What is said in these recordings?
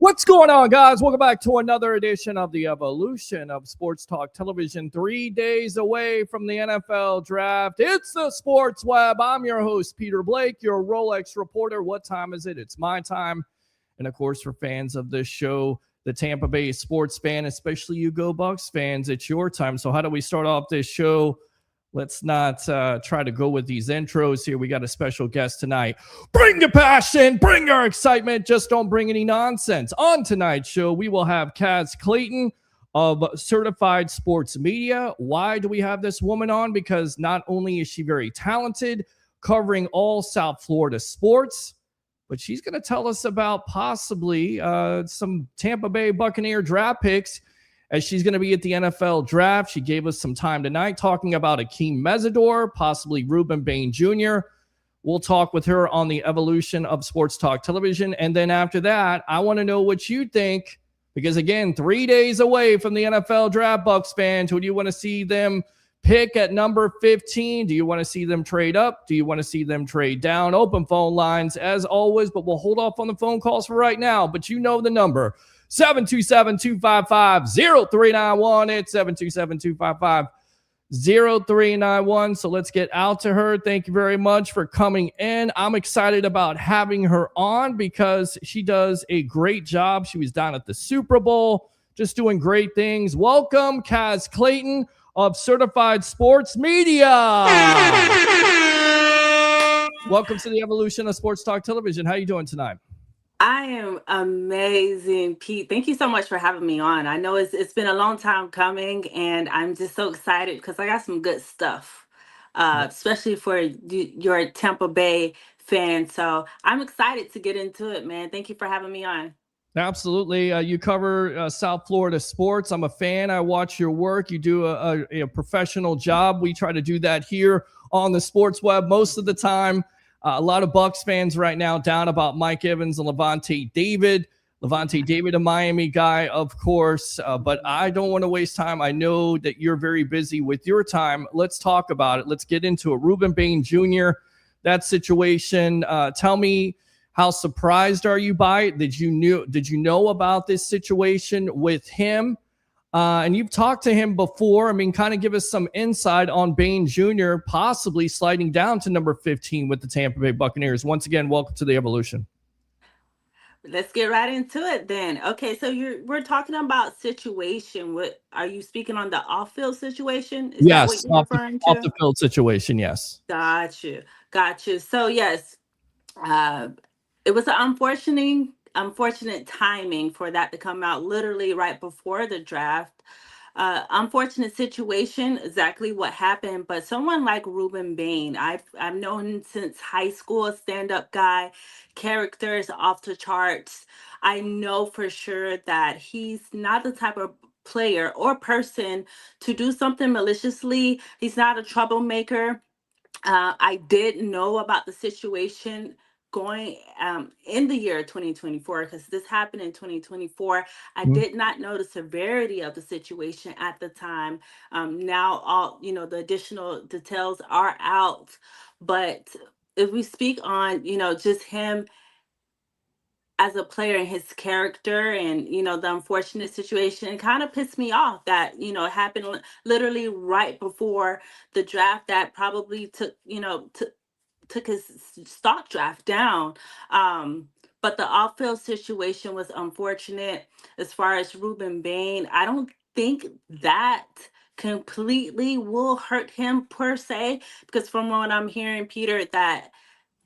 What's going on, guys? Welcome back to another edition of the Evolution of Sports Talk Television. 3 days away from the NFL draft. It's the Sports Web. I'm your host, Peter Blake, your Rolex reporter. What time is it? It's my time. And, of course, for fans of this show, the Tampa Bay sports fan, especially you Go Bucs fans, it's your time. So how do we start off this show? Let's not try to go with these intros here. We got a special guest tonight. Bring your passion, bring your excitement. Just don't bring any nonsense. On tonight's show, we will have Casz Clayton of Certified Sports Media. Why do we have this woman on? Because not only is she very talented, covering all South Florida sports, but she's going to tell us about possibly some Tampa Bay Buccaneer draft picks as she's going to be at the NFL draft. She gave us some time tonight talking about Akheem Mesidor, possibly Ruben Bain Jr. We'll talk with her on the Evolution of Sports Talk Television. And then after that, I want to know what you think, because again, 3 days away from the NFL draft, Bucs fans. Who do you want to see them pick at number 15? Do you want to see them trade up? Do you want to see them trade down? Open phone lines as always, but we'll hold off on the phone calls for right now. But you know the number. 727-255-0391. It's 727-255-0391. So let's get out to her. Thank you very much for coming in. I'm excited about having her on because she does a great job. She was down at the Super Bowl, just doing great things. Welcome, Casz Clayton of Certified Sports Media. Welcome to the Evolution of Sports Talk Television. How are you doing tonight? I am amazing, Pete. Thank you so much for having me on. I know it's been a long time coming, and I'm just so excited because I got some good stuff, especially for your Tampa Bay fan. So I'm excited to get into it, man. Thank you for having me on. Absolutely. You cover South Florida sports. I'm a fan. I watch your work. You do a professional job. We try to do that here on the Sports Web most of the time. A lot of Bucs fans right now down about Mike Evans and Levante David. Levante David, a Miami guy, of course, but I don't want to waste time. I know that you're very busy with your time. Let's talk about it. Let's get into it. Ruben Bain Jr., that situation. Tell me, how surprised are you by it? Did you know about this situation with him? And you've talked to him before. I mean, kind of give us some insight on Bain Jr. possibly sliding down to number 15 with the Tampa Bay Buccaneers. Once again, welcome to the Evolution. Let's get right into it then. Okay, so we're talking about situation. What are you speaking on, the off-field situation? Is yes, that what you're referring to? Off the field situation, yes. Got you. So yes, it was an unfortunate timing for that to come out literally right before the draft. Unfortunate situation, exactly what happened. But someone like Ruben Bain, I've known him since high school, a stand-up guy, characters off the charts. I know for sure that he's not the type of player or person to do something maliciously. He's not a troublemaker. I did know about the situation going in the year 2024, because this happened in 2024. I did not know the severity of the situation at the time. Now all the additional details are out, but if we speak on just him as a player and his character and the unfortunate situation, kind of pissed me off that it happened literally right before the draft that probably took his stock draft down. But the off-field situation was unfortunate. As far as Ruben Bain, I don't think that completely will hurt him per se, because from what I'm hearing, Peter, that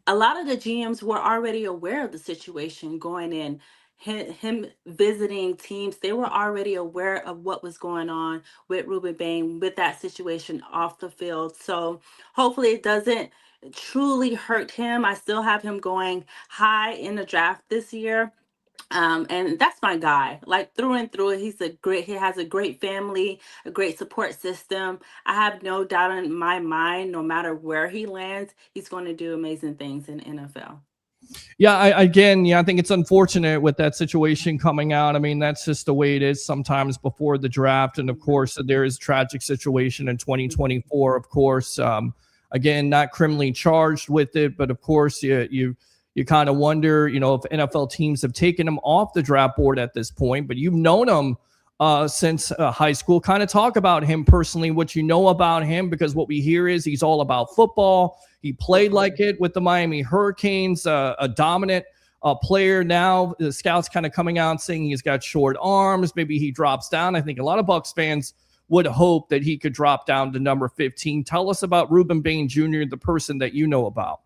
a lot of the GMs were already aware of the situation going in. Him visiting teams, they were already aware of what was going on with Ruben Bain, with that situation off the field. So hopefully it doesn't truly hurt him. I still have him going high in the draft this year. And that's my guy, like through and through. He has a great family, a great support system. I have no doubt in my mind, no matter where he lands, he's going to do amazing things in the NFL. Yeah, I think it's unfortunate with that situation coming out. I mean, that's just the way it is sometimes before the draft. And of course, there is a tragic situation in 2024, of course. Again, not criminally charged with it, but of course, you You kind of wonder, if NFL teams have taken him off the draft board at this point, but you've known him since high school. Kind of talk about him personally, what you know about him, because what we hear is he's all about football. He played like it with the Miami Hurricanes, a dominant player. Now the scouts kind of coming out saying he's got short arms. Maybe he drops down. I think a lot of Bucs fans would hope that he could drop down to number 15. Tell us about Ruben Bain Jr., the person that you know about.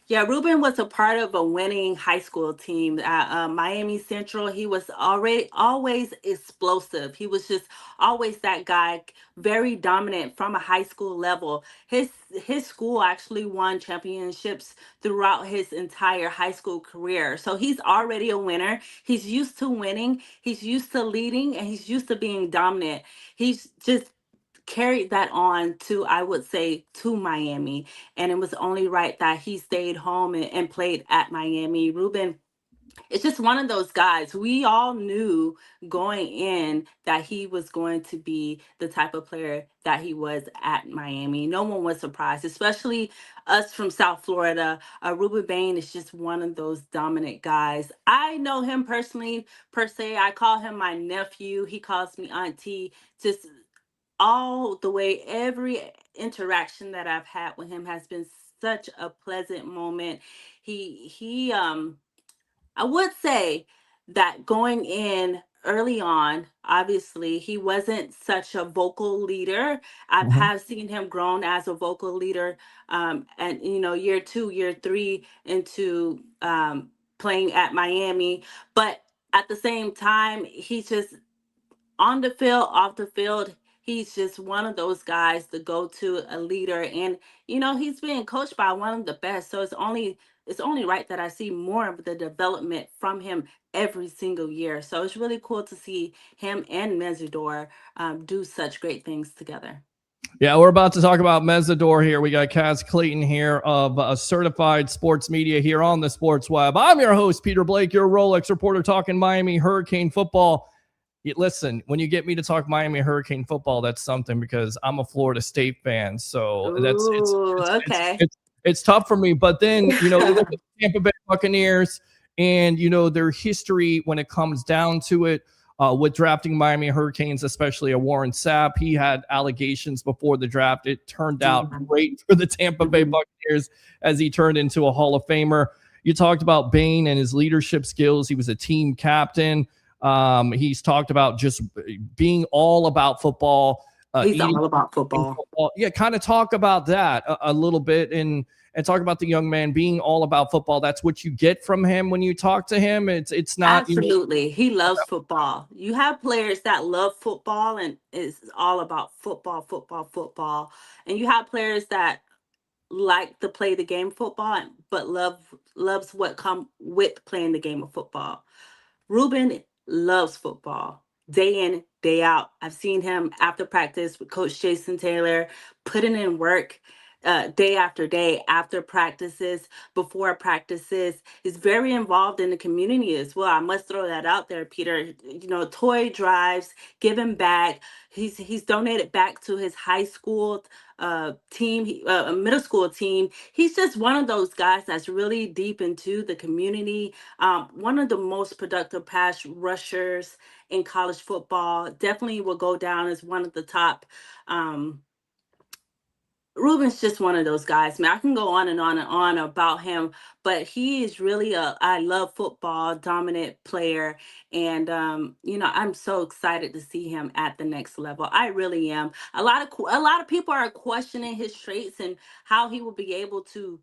Yeah, Ruben was a part of a winning high school team at Miami Central. He was always explosive. He was just always that guy, very dominant from a high school level. His school actually won championships throughout his entire high school career. So he's already a winner. He's used to winning. He's used to leading, and he's used to being dominant. He's just carried that on to, I would say, to Miami. And it was only right that he stayed home and played at Miami. Ruben, it's just one of those guys. We all knew going in that he was going to be the type of player that he was at Miami. No one was surprised, especially us from South Florida. Ruben Bain is just one of those dominant guys. I know him personally, per se. I call him my nephew. He calls me auntie. Just all the way, every interaction that I've had with him has been such a pleasant moment. I would say that going in early on, obviously he wasn't such a vocal leader. I have seen him grown as a vocal leader, and year 2, year 3 into playing at Miami. But at the same time, he's just on the field, off the field, he's just one of those guys, the go-to, a leader. And he's being coached by one of the best. So it's only right that I see more of the development from him every single year. So it's really cool to see him and Mesidor do such great things together. Yeah, we're about to talk about Mesidor here. We got Casz Clayton here of Certified Sports Media here on the Sports Web. I'm your host, Peter Blake, your Rolex reporter, talking Miami Hurricane football. Listen, when you get me to talk Miami Hurricane football, that's something, because I'm a Florida State fan. So it's tough for me. But then, you look at the Tampa Bay Buccaneers and, their history when it comes down to it with drafting Miami Hurricanes, especially a Warren Sapp. He had allegations before the draft. It turned out great for the Tampa Bay Buccaneers as he turned into a Hall of Famer. You talked about Bain and his leadership skills. He was a team captain. He's talked about just being all about football. He's all about football. Yeah, kind of talk about that a little bit and talk about the young man being all about football. That's what you get from him when you talk to him. It's not absolutely. He loves football. You have players that love football and it's all about football, football, football. And you have players that like to play the game of football, but loves what come with playing the game of football. Ruben loves football day in, day out. I've seen him after practice with Coach Jason Taylor putting in work day after day, after practices, before practices. He's very involved in the community as well. I must throw that out there, Peter. Toy drives, giving back. He's donated back to his high school team, middle school team. He's just one of those guys that's really deep into the community. One of the most productive pass rushers in college football. Definitely will go down as one of the top. Ruben's just one of those guys, man. I can go on and on and on about him, but he is really I love football dominant player. And, I'm so excited to see him at the next level. I really am. A lot of people are questioning his traits and how he will be able to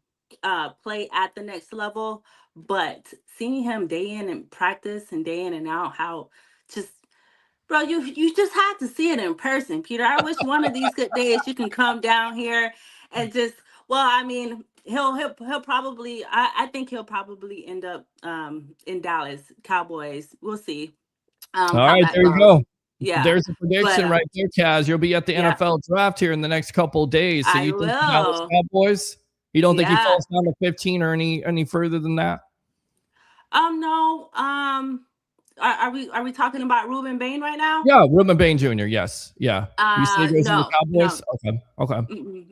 play at the next level. But seeing him day in and practice and day in and out, how just, bro, you just had to see it in person, Peter. I wish one of these good days you can come down here and just. Well, I mean, he'll probably. I think he'll probably end up in Dallas Cowboys. We'll see. All right, there you go. Yeah, there's a prediction right there, Casz. You'll be at the NFL draft here in the next couple of days. So you think Dallas Cowboys? You don't think he falls down to 15 or any further than that? No. Are we talking about Ruben Bain right now? Yeah, Ruben Bain Jr. Yes, yeah. You see he goes to the Cowboys? No. Okay.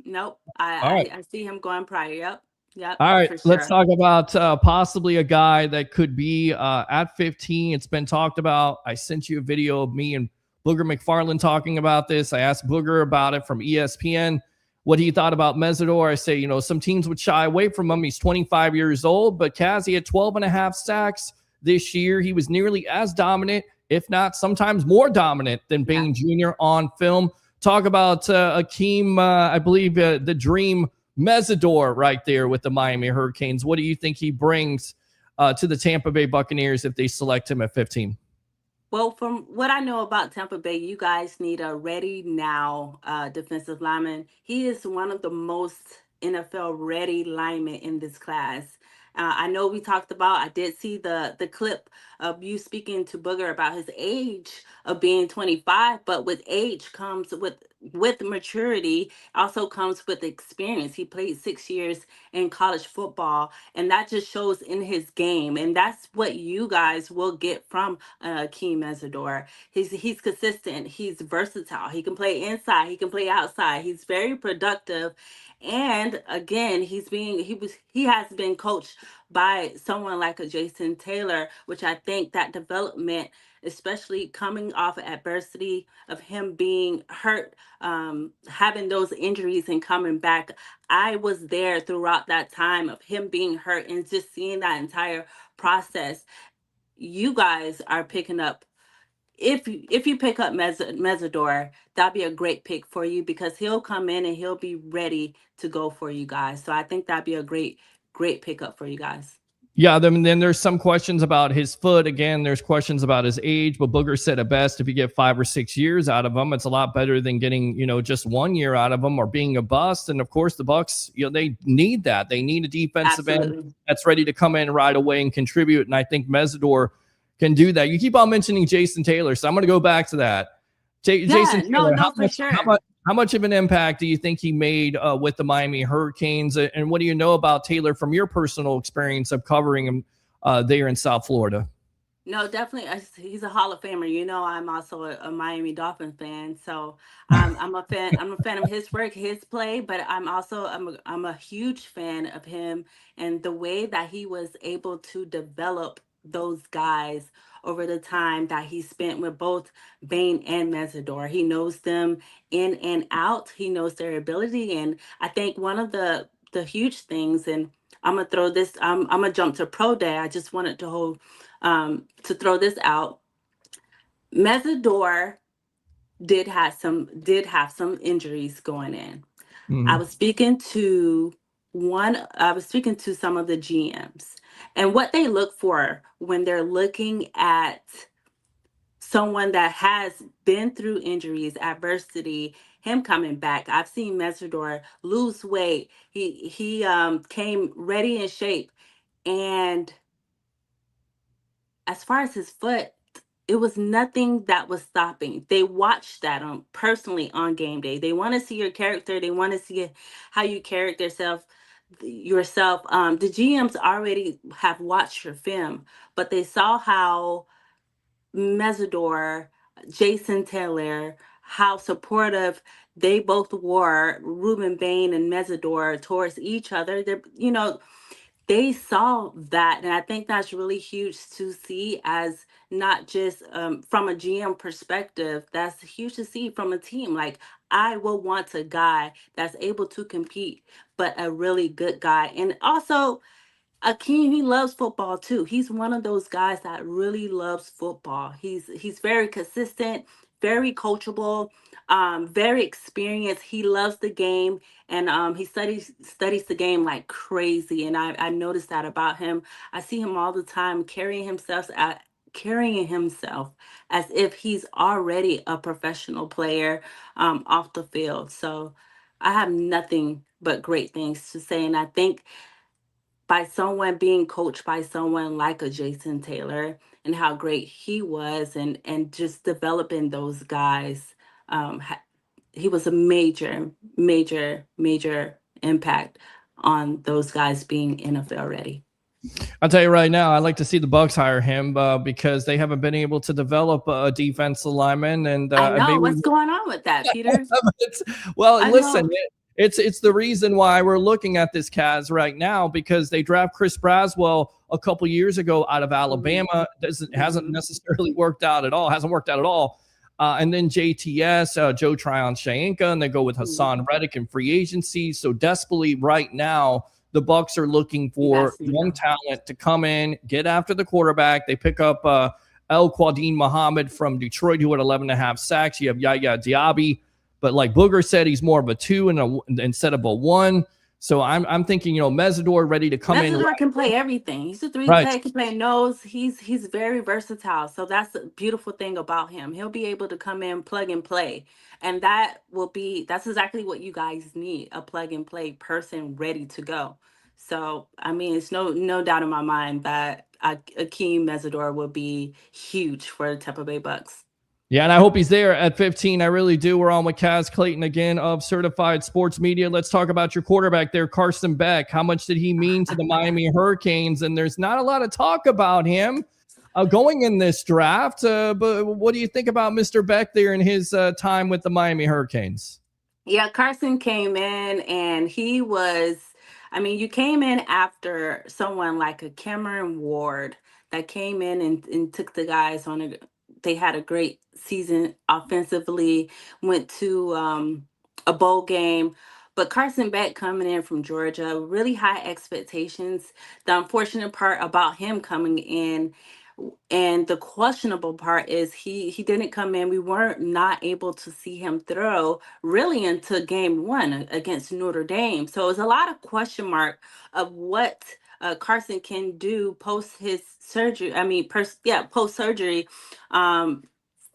Nope. I see him going prior. Yep. Yep, All right, for let's sure. talk about possibly a guy that could be at 15. It's been talked about. I sent you a video of me and Booger McFarland talking about this. I asked Booger about it from ESPN, what he thought about Mesidor. I say, you know, some teams would shy away from him. He's 25 years old, but Casz, he had 12 and a half sacks this year. He was nearly as dominant, if not sometimes more dominant than Bain Jr. on film. Talk about Akheem, I believe the dream Mesidor right there with the Miami Hurricanes. What do you think he brings to the Tampa Bay Buccaneers if they select him at 15? Well, from what I know about Tampa Bay, you guys need a ready now defensive lineman. He is one of the most NFL ready linemen in this class. I know we talked about. I did see the clip of you speaking to Booger about his age of being 25, but with age comes with maturity. Also comes with experience. He played 6 years in college football, and that just shows in his game. And that's what you guys will get from Akheem Mesidor. He's consistent. He's versatile. He can play inside. He can play outside. He's very productive. And again, he has been coached by someone like a Jason Taylor, which I think that development, especially coming off of adversity of him being hurt, having those injuries and coming back. I was there throughout that time of him being hurt and just seeing that entire process. You guys are picking up, if you pick up Mesidor, that'd be a great pick for you because he'll come in and he'll be ready to go for you guys. So I think that'd be a great pickup for you guys. Yeah, then there's some questions about his foot. Again, there's questions about his age, but Booger said it best. If you get 5 or 6 years out of him, it's a lot better than getting, you know, just 1 year out of him or being a bust. And of course, the Bucs, you know, they need that. They need a defensive end that's ready to come in right away and contribute. And I think Mesidor can do that. You keep on mentioning Jason Taylor, so I'm going to go back to that. Jason Taylor, for sure. How much of an impact do you think he made with the Miami Hurricanes? And what do you know about Taylor from your personal experience of covering him there in South Florida? No, definitely. He's a Hall of Famer. You know, I'm also a Miami Dolphin fan, so I'm a fan. I'm a fan of his work, his play, but I'm a huge fan of him and the way that he was able to develop those guys over the time that he spent with both Bain and Mesidor. He knows them in and out. He knows their ability, and I think one of the huge things, and I'm gonna throw this. I'm gonna jump to pro day. I just wanted to throw this out. Mesidor did have some injuries going in. I was speaking to some of the GMs and what they look for when they're looking at someone that has been through injuries, adversity, him coming back. I've seen Mesidor lose weight. He came ready in shape, and as far as his foot, it was nothing that was stopping. They watched that personally on game day. They want to see your character. They want to see how you character yourself. The GMs already have watched your film, but they saw how Mesidor, Jason Taylor, how supportive they both were, Ruben, Bain, and Mesidor, towards each other. They saw that, and I think that's really huge to see, as not just from a GM perspective. That's huge to see from a team. Like, I will want a guy that's able to compete, but a really good guy. And also, Akheem, he loves football too. He's one of those guys that really loves football. He's very consistent, very coachable, very experienced. He loves the game, and he studies the game like crazy. And I noticed that about him. I see him all the time carrying himself as if he's already a professional player off the field. So I have nothing but great things to say, and I think by someone being coached by someone like a Jason Taylor and how great he was, and just developing those guys, he was a major impact on those guys being NFL ready. I'll tell you right now, I'd like to see the Bucs hire him because they haven't been able to develop a defensive lineman. And I know what's going on with that, Peter. Well, listen, It's the reason why we're looking at this Casz right now, because they draft Chris Braswell a couple years ago out of Alabama. Hasn't necessarily worked out at all. Hasn't worked out at all. And then JTS, Joe Tryon-Shoyinka, and they go with Hassan Reddick in free agency. So desperately right now, the Bucs are looking for young talent to come in, get after the quarterback. They pick up El Quadin Muhammad from Detroit, who had 11.5 sacks. You have Yaya Diaby, but like Booger said, he's more of a 2 instead of a 1. So I'm thinking, Mesidor ready to come in. Mesidor can play everything. He's a 3 tech, can play nose. He's very versatile. So that's the beautiful thing about him. He'll be able to come in, plug and play. And that's exactly what you guys need, a plug and play person ready to go. So I mean, it's no doubt in my mind that Akheem Mesidor will be huge for the Tampa Bay Bucs. Yeah, and I hope he's there at 15. I really do. We're on with Casz Clayton again of Certified Sports Media. Let's talk about your quarterback there, Carson Beck. How much did he mean to the Miami Hurricanes? And there's not a lot of talk about him going in this draft. But what do you think about Mr. Beck there in his time with the Miami Hurricanes? Yeah, Carson came in and he was, I mean, you came in after someone like a Cameron Ward that came in and took the guys on they had a great season offensively, went to a bowl game. But Carson Beck coming in from Georgia, really high expectations. The unfortunate part about him coming in and the questionable part is he didn't come in. We weren't not able to see him throw really into game 1 against Notre Dame. So it was a lot of question mark of what Carson can do post his surgery. I mean, post surgery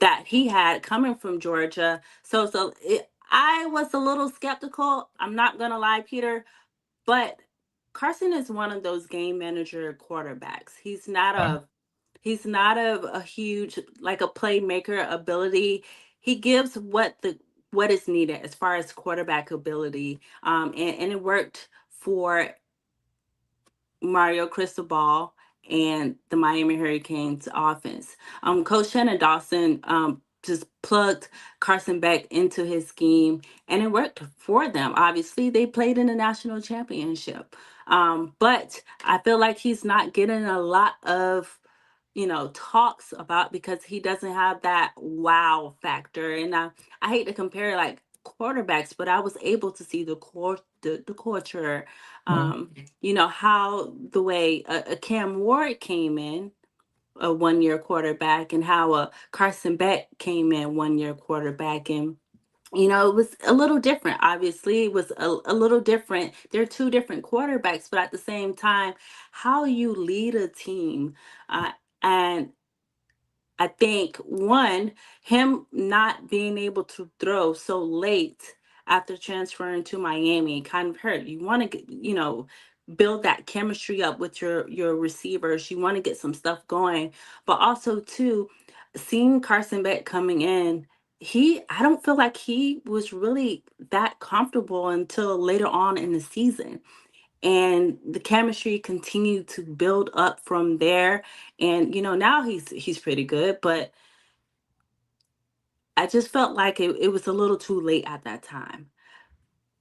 that he had coming from Georgia. I was a little skeptical. I'm not gonna lie, Peter, but Carson is one of those game manager quarterbacks. He's not a huge like a playmaker ability. He gives what is needed as far as quarterback ability. And it worked for Mario Cristobal and the Miami Hurricanes offense. Coach Shannon Dawson just plugged Carson Beck into his scheme, and it worked for them. Obviously, they played in the national championship, but I feel like he's not getting a lot of talks about because he doesn't have that wow factor. And I hate to compare like quarterbacks, but I was able to see the culture, how the way a Cam Ward came in, a 1-year quarterback, and how a Carson Beck came in 1-year quarterback. And it was a little different. Obviously, it was a little different. They're two different quarterbacks, but at the same time, how you lead a team, and I think him not being able to throw so late after transferring to Miami kind of hurt. You want to get, build that chemistry up with your receivers. You want to get some stuff going, but also too, seeing Carson Beck coming in, I don't feel like he was really that comfortable until later on in the season. And the chemistry continued to build up from there. And now he's pretty good, but I just felt like it was a little too late at that time.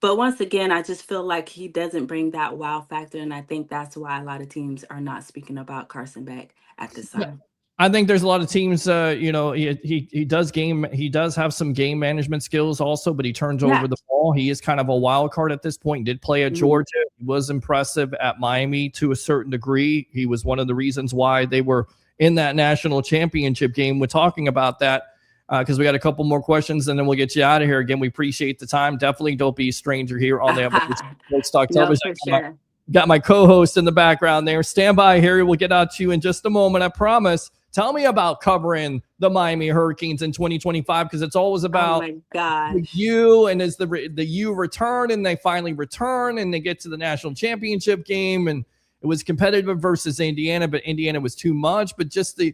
But once again, I just feel like he doesn't bring that wow factor, and I think that's why a lot of teams are not speaking about Carson Beck at this time. I think there's a lot of teams, he does have some game management skills also, but he turns over the ball. He is kind of a wild card at this point. He did play at Georgia. He was impressive at Miami to a certain degree. He was one of the reasons why they were in that national championship game. We're talking about that because we got a couple more questions and then we'll get you out of here. Again, we appreciate the time. Definitely don't be a stranger here on the Sports Talk Television. No, for sure. Got my co-host in the background there. Stand by, Harry. We'll get out to you in just a moment, I promise. Tell me about covering the Miami Hurricanes in 2025, because it's always about you, and as the U return, and they finally return, and they get to the national championship game, and it was competitive versus Indiana, but Indiana was too much. But just the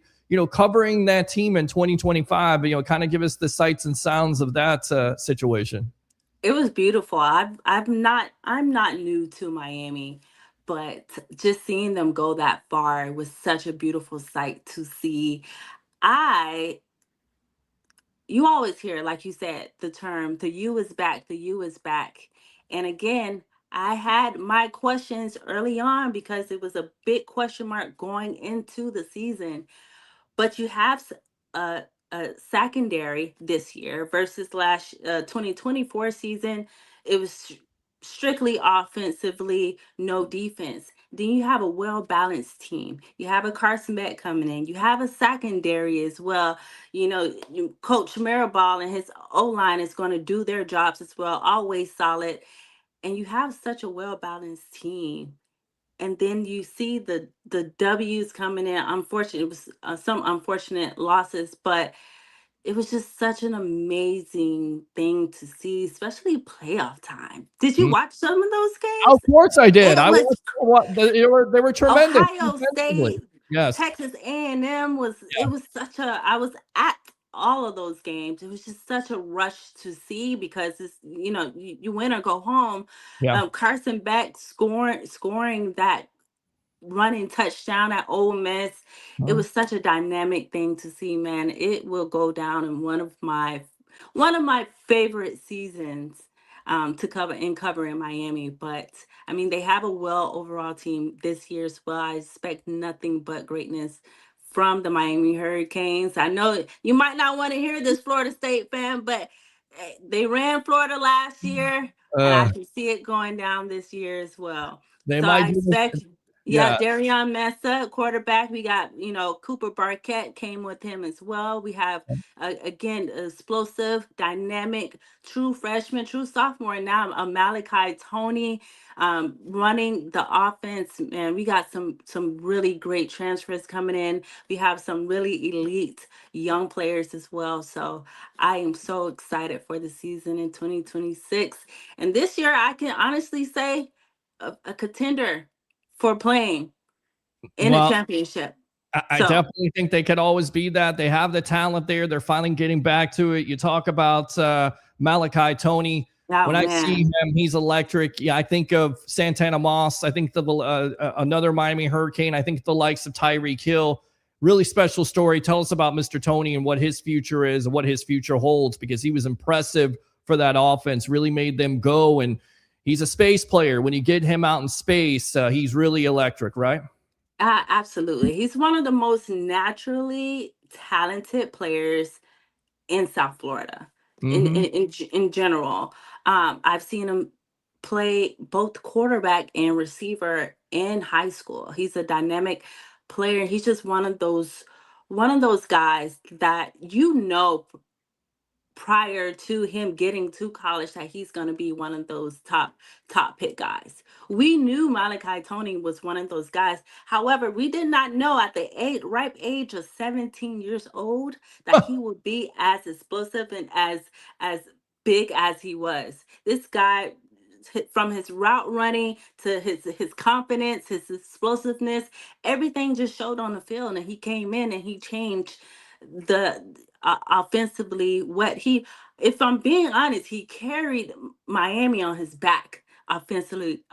covering that team in 2025, kind of give us the sights and sounds of that situation. It was beautiful. I'm not new to Miami, but just seeing them go that far was such a beautiful sight to see. You always hear, like you said, the term, the U is back, the U is back. And again, I had my questions early on because it was a big question mark going into the season. But you have a secondary this year versus last 2024 season. It was strictly offensively, no defense. Then you have a well balanced team. You have a Carson Beck coming in. You have a secondary as well. Coach Mariball and his O line is going to do their jobs as well, always solid. And you have such a well balanced team, and then you see the W's coming in. Unfortunately, it was some unfortunate losses, but it was just such an amazing thing to see, especially playoff time. Did you Mm. watch some of those games? Of course I did. It I was watched what they were tremendous Ohio defensively. State, Yes. Texas A&M was it Yeah. was such a I was at all of those games. It was just such a rush to see because it's you win or go home. Yeah. Carson Beck scoring that running touchdown at Ole Miss. It Mhm. was such a dynamic thing to see, man. It will go down in one of my favorite seasons to cover in Miami. But I mean, they have a well overall team this year as well. I expect nothing but greatness from the Miami Hurricanes. I know you might not want to hear this, Florida State fan, but they ran Florida last year, and I Uh, can see it going down this year as well. they So might I do expect, this. yeah, Yeah. Darion Mesa, quarterback. We got, Cooper Barquette came with him as well. We have, again, explosive, dynamic, true freshman, true sophomore, and now Malachi Tony running the offense. And we got some really great transfers coming in. We have some really elite young players as well. So I am so excited for the season in 2026. And this year, I can honestly say a contender for playing in a Well, championship. I So, definitely think they could always be that. They have the talent there. They're finally getting back to it. You talk about Malachi Tony. oh When I see man, him, he's electric. Yeah, I think of Santana Moss. I think the another Miami Hurricane. I think the likes of Tyreek Hill. Really special story. Tell us about Mr. Tony and what his future is and what his future holds, because he was impressive for that offense. Really made them go, and he's a space player. When you get him out in space, he's really electric, right? absolutely. He's one of the most naturally talented players in South Florida Mm-hmm. in general. I've seen him play both quarterback and receiver in high school. He's a dynamic player. He's just one of those guys that prior to him getting to college that he's going to be one of those top pick guys. We knew Malachi Tony was one of those guys. However, we did not know at the ripe age of 17 years old that he would be as explosive and as big as he was. This guy, from his route running to his confidence, his explosiveness, everything just showed on the field, and he came in and he changed the offensively. If I'm being honest, he carried Miami on his back offensively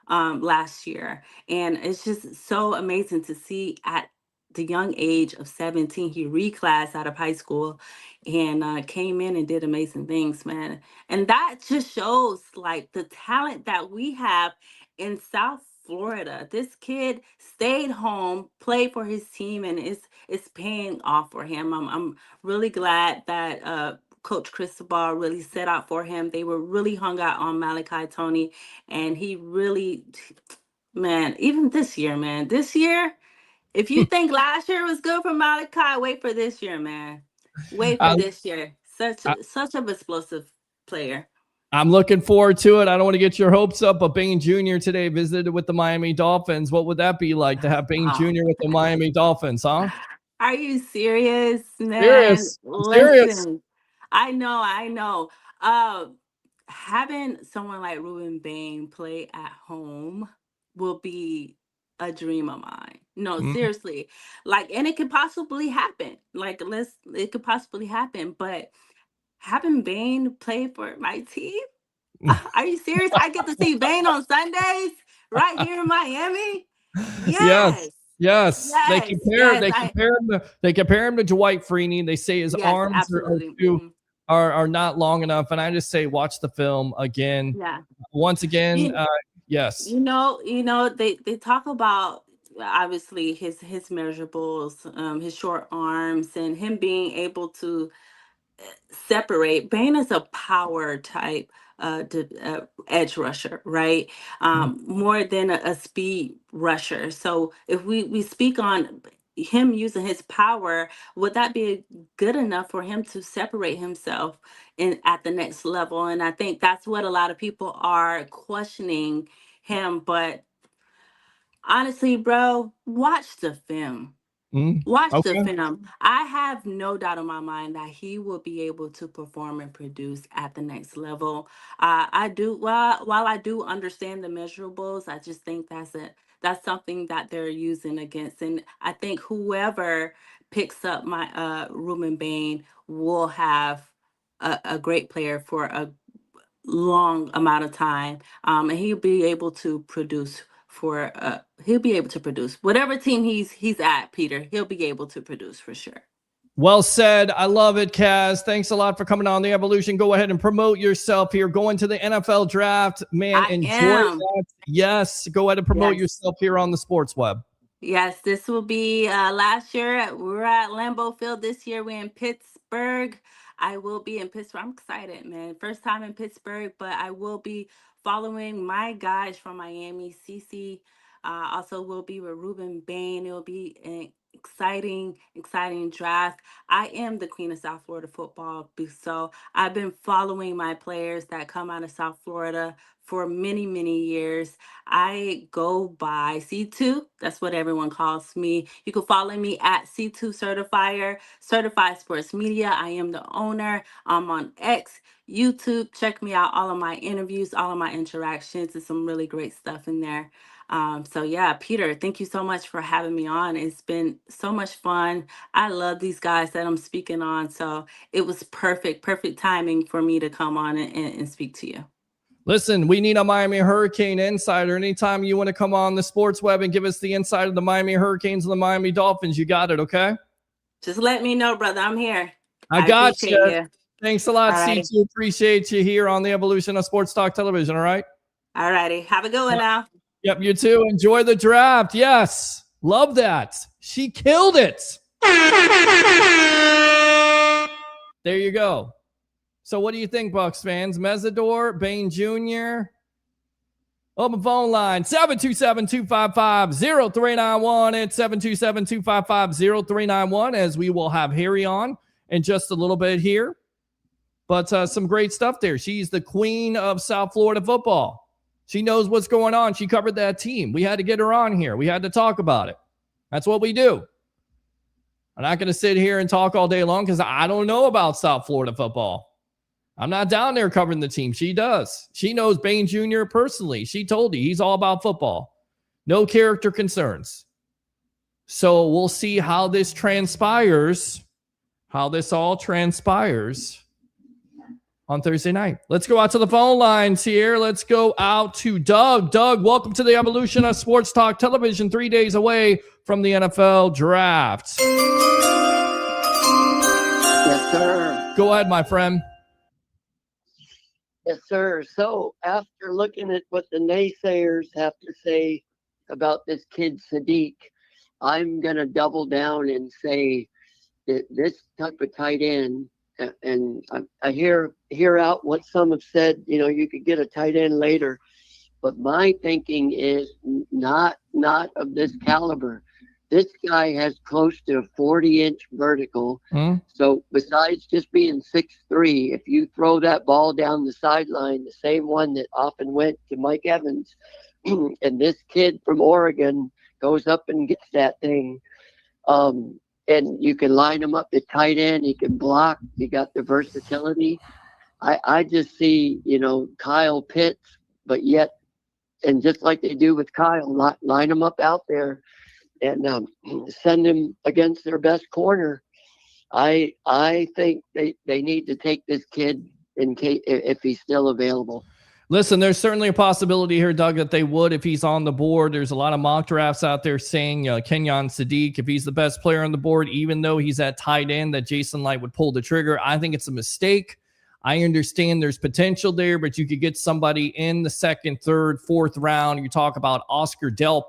last year, and it's just so amazing to see at the young age of 17 he reclassed out of high school and came in and did amazing things, man. And that just shows like the talent that we have in South Florida. This kid stayed home, played for his team, and it's paying off for him. I'm really glad that Coach Cristobal really set out for him. They were really hung out on Malachi Tony, and he really, man, even this year, man, this year, if you think last year was good for Malachi, wait for this year, man. Wait for I, this year. Such I, such an explosive player. I'm looking forward to it. I don't want to get your hopes up, but Bain Jr. today visited with the Miami Dolphins. What would that be like to have Bain Oh, Jr. with the Miami Dolphins, huh? are you serious, man? Serious. I'm serious. Listen, I know. Uh, Having someone like Ruben Bain play at home will be a dream of mine. No, Mhm. seriously. Like, and it could possibly happen. It could possibly happen. But having Bain play for my team, are you serious? I get to see Bain on Sundays right here in Miami. Yes. Yes, Yes. They yes, compare yes. they compare him to Dwight Freeney. They say his Yes, arms are absolutely. too Mhm. are not long enough. And I just say, watch the film again. Yeah. Once again, yes. They talk about obviously his measurables, his short arms, and him being able to separate. Bain is a power type edge rusher, right? More than a speed rusher. So if we speak on him using his power, would that be good enough for him to separate himself in at the next level? And I think that's what a lot of people are questioning him. But honestly, bro, watch the film. Watch the Okay. film. I have no doubt in my mind that he will be able to perform and produce at the next level. I do while I do understand the measurables, I just think that's something that they're using against. And I think whoever picks up my Ruben Bain will have a great player for a long amount of time, and he'll be able to produce for he'll be able to produce whatever team he's at, Peter. He'll be able to produce for sure. Well said. I love it, Casz. Thanks a lot for coming on The Evolution. Go ahead and promote yourself here. Going to the NFL draft, man. Enjoy that. Yes. Go ahead and promote yourself here on the Sports Web. Yes, this will be last year. We were at Lambeau Field. This year we're in Pittsburgh. I will be in Pittsburgh. I'm excited, man. First time in Pittsburgh, but I will be following my guys from Miami. CC also will be with Ruben Bain. It will be an exciting draft. I am the queen of South Florida football, so I've been following my players that come out of South Florida for many years. I go by C2. That's what everyone calls me. You can follow me at C2 Certifier, Certified Sports Media. I am the owner. I'm on X, YouTube. Check me out. All of my interviews, all of my interactions. There's some really great stuff in there. So yeah, Peter, thank you so much for having me on. It's been so much fun. I love these guys that I'm speaking on. So it was perfect timing for me to come on and speak to you. Listen, we need a Miami Hurricane insider. Anytime you want to come on the Sports Web and give us the insight of the Miami Hurricanes and the Miami Dolphins, you got it, okay? Just let me know, brother. I'm here. I got you. Thanks a lot, C2. Appreciate you here on the Evolution of Sports Talk Television, all right? All righty. Have a good one now. Yep, you too. Enjoy the draft. Yes. Love that. She killed it. There you go. So what do you think, Bucs fans? Mesidor, Bain Jr. Open phone line, 727-255-0391. It's 727-255-0391, as we will have Harry on in just a little bit here. But some great stuff there. She's the queen of South Florida football. She knows what's going on. She covered that team. We had to get her on here. We had to talk about it. That's what we do. I'm not going to sit here and talk all day long because I don't know about South Florida football. I'm not down there covering the team. She does. She knows Bain Jr. personally. She told you he's all about football. No character concerns. So we'll see how this transpires, how this all transpires on Thursday night. Let's go out to the phone lines here. Let's go out to Doug. Doug, welcome to the Evolution of Sports Talk Television, 3 days away from the NFL draft. Yes, sir. Go ahead, my friend. Yes, sir. So after looking at what the naysayers have to say about this kid Sadiq, I'm going to double down and say that this type of tight end, and I hear out what some have said, you could get a tight end later, but my thinking is not of this caliber. This guy has close to a 40-inch vertical. So besides just being 6'3", if you throw that ball down the sideline, the same one that often went to Mike Evans, and this kid from Oregon goes up and gets that thing, and you can line him up at tight end. He can block. He got the versatility. I just see, Kyle Pitts, but yet, and just like they do with Kyle, line him up out there and send him against their best corner. I think they need to take this kid in case if he's still available. Listen, there's certainly a possibility here, Doug, that they would if he's on the board. There's a lot of mock drafts out there saying Kenyon Sadiq, if he's the best player on the board, even though he's at tight end, that Jason Light would pull the trigger. I think it's a mistake. I understand there's potential there, but you could get somebody in the second, third, fourth round. You talk about Oscar Delp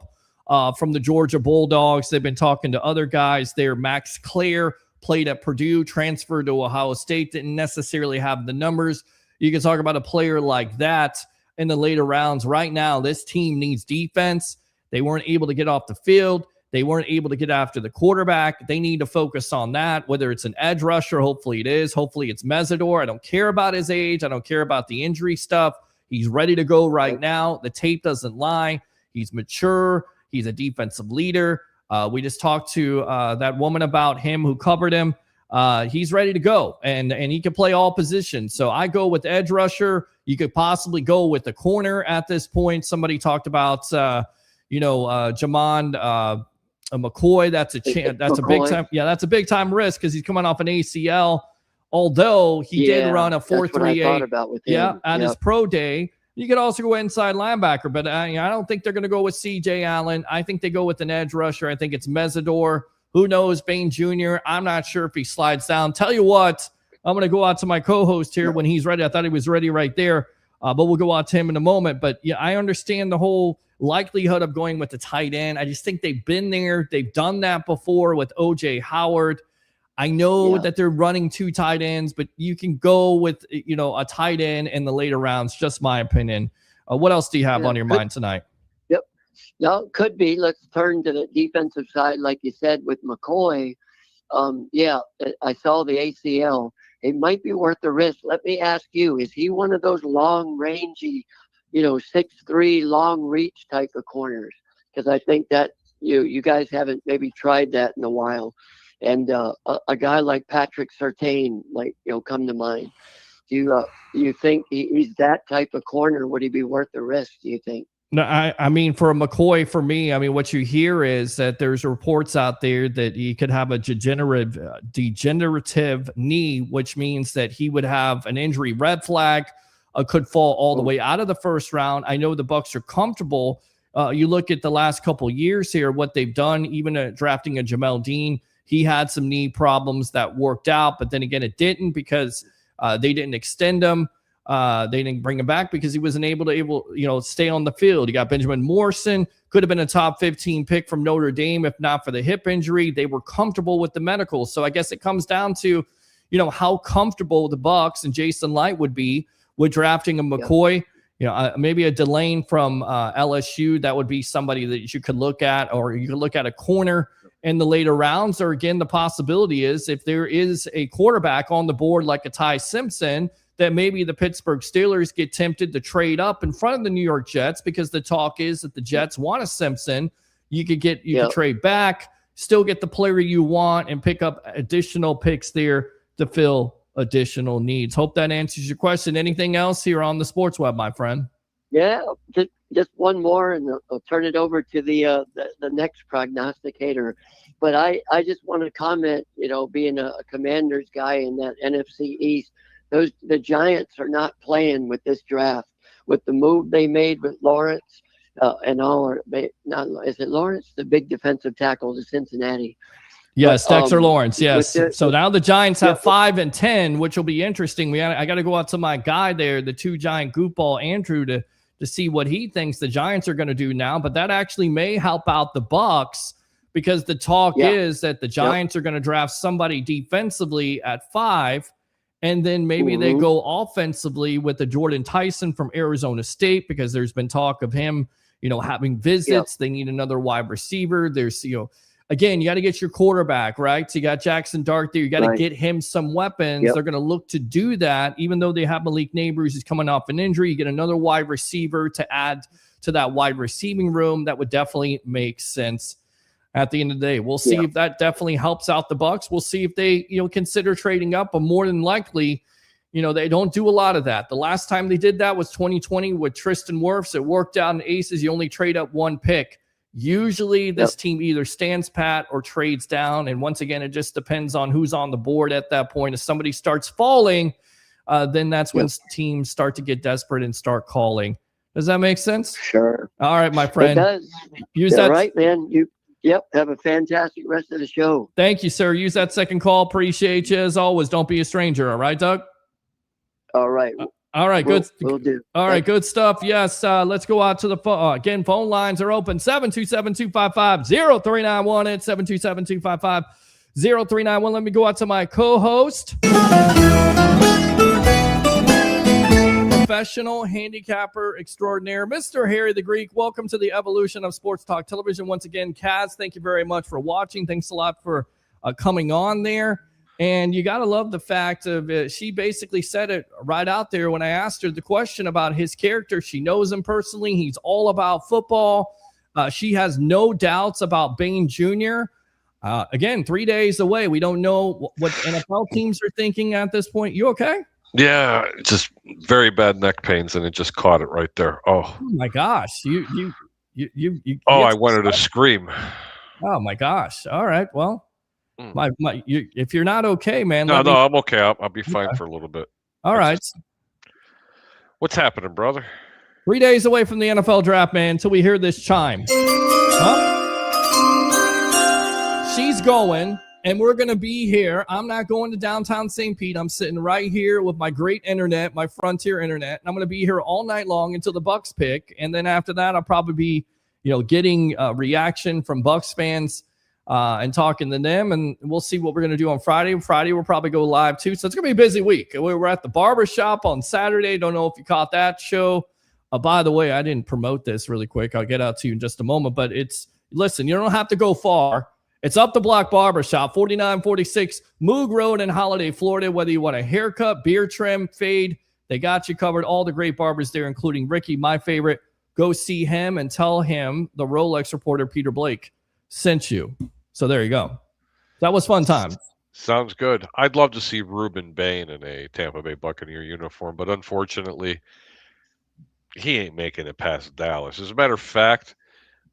from the Georgia Bulldogs. They've been talking to other guys there. Max Clare played at Purdue, transferred to Ohio State, didn't necessarily have the numbers. You can talk about a player like that in the later rounds. Right now, this team needs defense. They weren't able to get off the field. They weren't able to get after the quarterback. They need to focus on that, whether it's an edge rusher. Hopefully it is. Hopefully it's Mesidor. I don't care about his age. I don't care about the injury stuff. He's ready to go right now. The tape doesn't lie. He's mature. He's a defensive leader. We just talked to that woman about him who covered him. He's ready to go, and he can play all positions. So I go with edge rusher. You could possibly go with the corner at this point. Somebody talked about, Jamon McCoy. That's a chance. That's a big time. Yeah, that's a big time risk because he's coming off an ACL. Although he did run a 4.38. At his pro day. You could also go inside linebacker, but I don't think they're going to go with C.J. Allen. I think they go with an edge rusher. I think it's Mesidor. Who knows, Bain Jr.? I'm not sure if he slides down. Tell you what, I'm going to go out to my co-host here when he's ready. I thought he was ready right there, but we'll go out to him in a moment. But yeah, I understand the whole likelihood of going with the tight end. I just think they've been there. They've done that before with O.J. Howard. I know that they're running 2 tight ends, but you can go with, a tight end in the later rounds. Just my opinion. What else do you have on your mind tonight? Yep. No, it could be. Let's turn to the defensive side, like you said, with McCoy. I saw the ACL. It might be worth the risk. Let me ask you, is he one of those long, rangy, 6'3", long reach type of corners? Because I think that you guys haven't maybe tried that in a while. And a guy like Patrick Surtain might come to mind. Do you think he's that type of corner? Would he be worth the risk, do you think? No, I mean, for a McCoy, for me, I mean, what you hear is that there's reports out there that he could have a degenerative knee, which means that he would have an injury red flag, could fall all the way out of the first round. I know the Bucs are comfortable. You look at the last couple years here, what they've done, even drafting a Jamel Dean. He had some knee problems that worked out, but then again, it didn't because they didn't extend him. They didn't bring him back because he wasn't able to stay on the field. You got Benjamin Morrison, could have been a top 15 pick from Notre Dame if not for the hip injury. They were comfortable with the medical. So I guess it comes down to, how comfortable the Bucs and Jason Light would be with drafting a McCoy. Maybe a Delane from LSU. That would be somebody that you could look at, or you could look at a corner in the later rounds. Or again, the possibility is if there is a quarterback on the board like a Ty Simpson, that maybe the Pittsburgh Steelers get tempted to trade up in front of the New York Jets because the talk is that the Jets want a Simpson. You could trade back, still get the player you want, and pick up additional picks there to fill additional needs. Hope that answers your question. Anything else here on the Sports Web, my friend? Yeah, just one more, and I'll turn it over to the next prognosticator. But I just want to comment, being a Commanders guy in that NFC East, the Giants are not playing with this draft. With the move they made with Lawrence is it Lawrence, the big defensive tackle to Cincinnati? Yes, Dexter Lawrence. Yes. So now the Giants have 5 and 10, which will be interesting. I got to go out to my guy there, the 2 giant goofball Andrew, to see what he thinks the Giants are going to do now. But that actually may help out the Bucs because the talk is that the Giants are going to draft somebody defensively at 5. And then maybe they go offensively with the Jordan Tyson from Arizona State because there's been talk of him, having visits. They need another wide receiver. There's, again, you got to get your quarterback, right? So you got Jackson Dart there. You got to get him some weapons. They're going to look to do that, even though they have Malik Neighbors who's coming off an injury. You get another wide receiver to add to that wide receiving room. That would definitely make sense. At the end of the day, we'll see if that definitely helps out the Bucs. We'll see if they, consider trading up, but more than likely, they don't do a lot of that. The last time they did that was 2020 with Tristan Wirfs. It worked out in Aces. You only trade up 1 pick. Usually this team either stands pat or trades down. And once again, it just depends on who's on the board at that point. If somebody starts falling, then that's when teams start to get desperate and start calling. Does that make sense? Sure. All right, my friend. It does. Use that. Right, man. Yep. Have a fantastic rest of the show. Thank you, sir. Use that second call. Appreciate you as always. Don't be a stranger. All right, Doug? All right. All right, good. We'll do. All right, good stuff. Yes, let's go out to the phone. Again, phone lines are open. 727-255-0391 at 727-255-0391. Let me go out to my co-host, professional handicapper extraordinaire, Mr. Harry the Greek. Welcome to the evolution of Sports Talk Television. Once again, Casz, thank you very much for watching. Thanks a lot for coming on there. And you got to love the fact of she basically said it right out there when I asked her the question about his character. She knows him personally. He's all about football. She has no doubts about Bain Jr. Again, 3 days away. We don't know what the NFL teams are thinking at this point. You okay? Yeah, just very bad neck pains, and it just caught it right there. Oh my gosh. You I wanted to scream. Oh my gosh. All right. Well, if you're not okay, man. No, I'm okay. I'll be fine for a little bit. All right. What's happening, brother? 3 days away from the NFL draft, man, until we hear this chime. She's going, and we're going to be here. I'm not going to downtown St. Pete. I'm sitting right here with my great internet, my Frontier internet, and I'm going to be here all night long until the Bucs pick. And then after that, I'll probably be, getting a reaction from Bucs fans and talking to them, and we'll see what we're going to do on Friday. Friday, we'll probably go live too. So it's going to be a busy week. We're at the barbershop on Saturday. Don't know if you caught that show. By the way, I didn't promote this really quick. I'll get out to you in just a moment, but listen, you don't have to go far. It's up the block barbershop, 4946 Moog Road in Holiday, Florida. Whether you want a haircut, beard trim, fade, they got you covered. All the great barbers there, including Ricky, my favorite. Go see him and tell him the Rolex reporter, Peter Blake, sent you. So there you go. That was fun time. Sounds good. I'd love to see Ruben Bain in a Tampa Bay Buccaneer uniform, but unfortunately, he ain't making it past Dallas. As a matter of fact,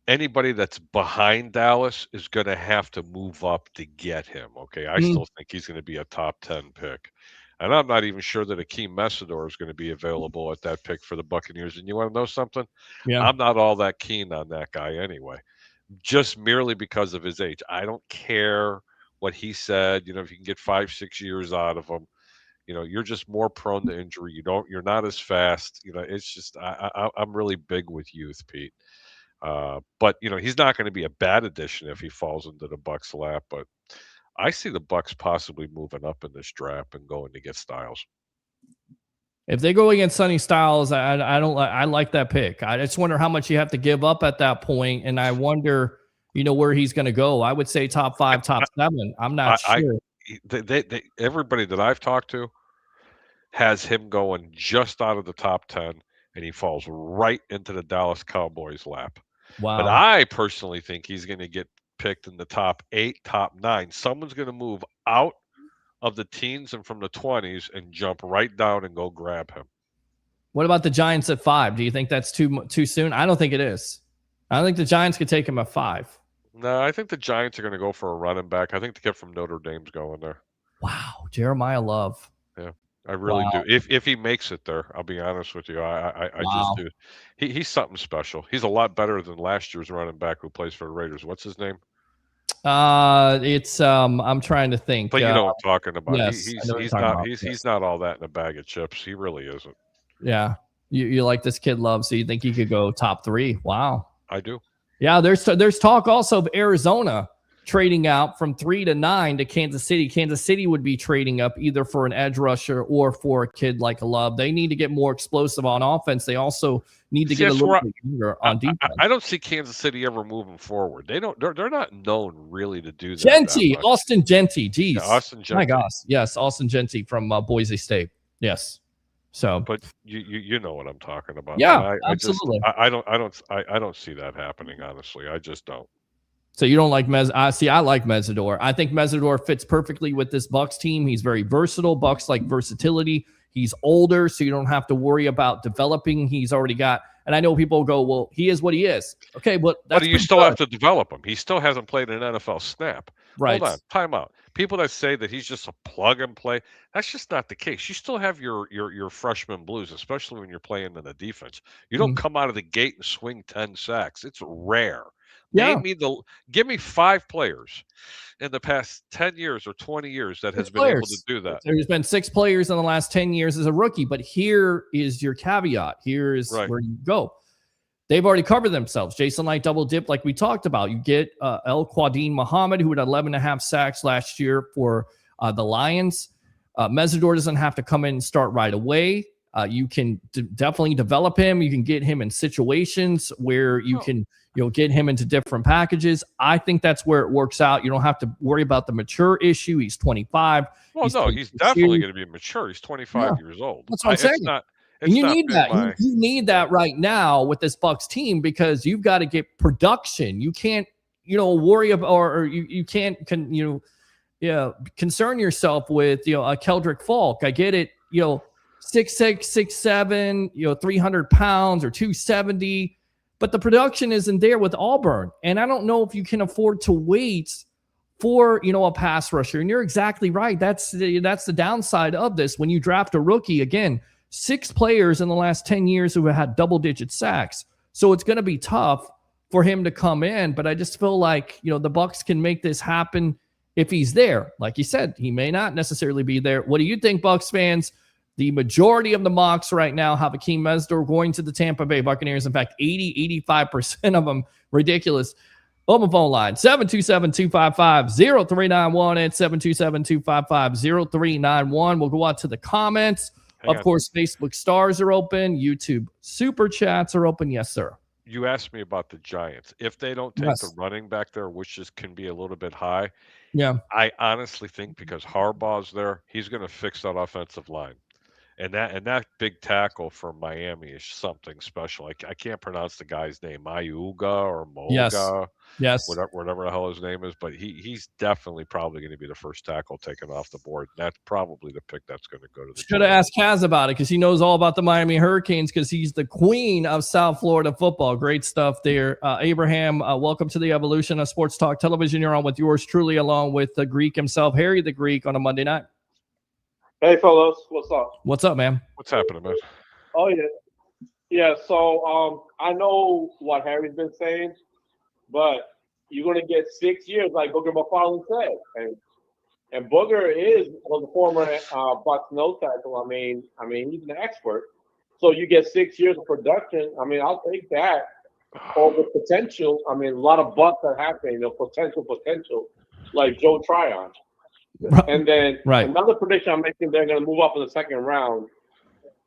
anybody that's behind Dallas is going to have to move up to get him, okay? I still think he's going to be a top 10 pick. And I'm not even sure that Akheem Mesidor is going to be available at that pick for the Buccaneers. And you want to know something? Yeah. I'm not all that keen on that guy anyway. Just merely because of his age. I don't care what he said. If you can get 5-6 years out of him, you're just more prone to injury. You're not as fast. It's just I'm really big with youth, Pete. But he's not going to be a bad addition if he falls into the Bucs lap. But I see the Bucs possibly moving up in this draft and going to get Styles. If they go against Sonny Styles, I like that pick. I just wonder how much you have to give up at that point, and I wonder, where he's going to go. I would say top 5, top 7. I'm not sure. Everybody that I've talked to has him going just out of the top 10, and he falls right into the Dallas Cowboys lap. Wow. But I personally think he's going to get picked in the top 8, top 9. Someone's going to move out of the teens and from the 20s and jump right down and go grab him. What about the Giants at 5? Do you think that's too soon? I don't think it is. I think the Giants could take him at 5. No, I think the Giants are going to go for a running back. I think the kid from Notre Dame's going there. Wow, Jeremiah Love. Yeah, I really do. If he makes it there, I'll be honest with you. I just do. He's something special. He's a lot better than last year's running back who plays for the Raiders. What's his name? It's I'm trying to think. But you know what I'm talking about. Yes, he's not all that in a bag of chips. He really isn't. Yeah. You like this kid Love, so you think he could go top 3? Wow. I do. Yeah, there's talk also of Arizona trading out from 3 to 9 to Kansas City. Kansas City would be trading up either for an edge rusher or for a kid like a Love. They need to get more explosive on offense. They also need to get a little bit younger on defense. I don't see Kansas City ever moving forward. They're not known really to do that. Austin Genty. Geez. Yeah, Austin Genty. My gosh. Yes, Austin Genty from Boise State. Yes. So, but you know what I'm talking about. Yeah, absolutely. I don't see that happening. Honestly, I just don't. So you don't like I like Mesidor. I think Mesidor fits perfectly with this Bucs team. He's very versatile. Bucs like versatility. He's older, so you don't have to worry about developing. He's already got. And I know people go, well, he is what he is. Okay, but you still have to develop him. He still hasn't played an NFL snap. Right. Hold on, time out. People that say that he's just a plug and play, that's just not the case. You still have your freshman blues, especially when you're playing in the defense. You don't come out of the gate and swing 10 sacks. It's rare. Yeah. Give me 5 players in the past 10 years or 20 years that has 6 been able to players. do that. There's been 6 players in the last 10 years as a rookie, but here is your caveat. Here is Right. where you go. They've already covered themselves. Jason Light double dip, like we talked about. You get El Quadin Muhammad, who had 11.5 sacks last year for the Lions. Mesidor doesn't have to come in and start right away. You can definitely develop him. You can get him in situations where you can, get him into different packages. I think that's where it works out. You don't have to worry about the mature issue. He's 25. Well, he's definitely going to be mature. He's 25 years old. That's what I'm saying. And you need that. You need that right now with this Bucs team because you've got to get production. You can't, worry about or you can't concern yourself with a Keldrick Falk. I get it. 6'6", 6'7", 300 pounds or 270, but the production isn't there with Auburn. And I don't know if you can afford to wait for a pass rusher. And you're exactly right. That's the downside of this. When you draft a rookie, again, 6 players in the last 10 years who have had double-digit sacks. So it's going to be tough for him to come in. But I just feel like, the Bucs can make this happen if he's there. Like you said, he may not necessarily be there. What do you think, Bucs fans? The majority of the mocks right now have Akheem Mesidor going to the Tampa Bay Buccaneers. In fact, 85% of them. Ridiculous. Open phone line, 727-255-0391 and 727-255-0391. We'll go out to the comments. Of course, Facebook stars are open. YouTube super chats are open. Yes, sir. You asked me about the Giants. If they don't take the running back there, which can be a little bit high, I honestly think because Harbaugh's there, he's going to fix that offensive line. And that big tackle from Miami is something special. I can't pronounce the guy's name, Mayuga or Moga, whatever the hell his name is. But he's definitely probably going to be the first tackle taken off the board. And that's probably the pick that's going to go to the. Should have asked Casz about it because he knows all about the Miami Hurricanes because he's the queen of South Florida football. Great stuff there, Abraham. Welcome to the evolution of Sports Talk Television. You're on with yours truly, along with the Greek himself, Harry the Greek, on a Monday night. Hey, fellas, what's up? What's up, man? What's happening, man? Oh, yeah. So, I know what Harry's been saying, but you're going to get 6 years, like Booger McFarland said, and Booger was a former Bucs nose tackle. I mean, he's an expert. So you get 6 years of production. I mean, I'll take that over potential. I mean, a lot of Bucs are happening. Potential, like Joe Tryon. And then another prediction I'm making, they're going to move up in the second round,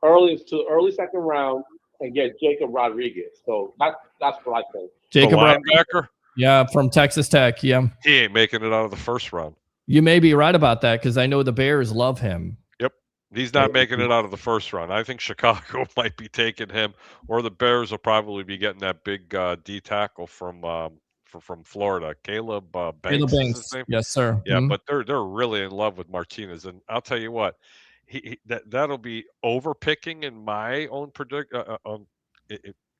early second round, and get Jacob Rodriguez. So that's what I think. Jacob linebacker? Yeah, from Texas Tech. Yeah. He ain't making it out of the first round. You may be right about that because I know the Bears love him. Yep. He's not making it out of the first round. I think Chicago might be taking him, or the Bears will probably be getting that big D tackle from Florida, Caleb Banks. Is his name? Yes, sir. Yeah, but they're really in love with Martinez, and I'll tell you what, that'll be overpicking in my own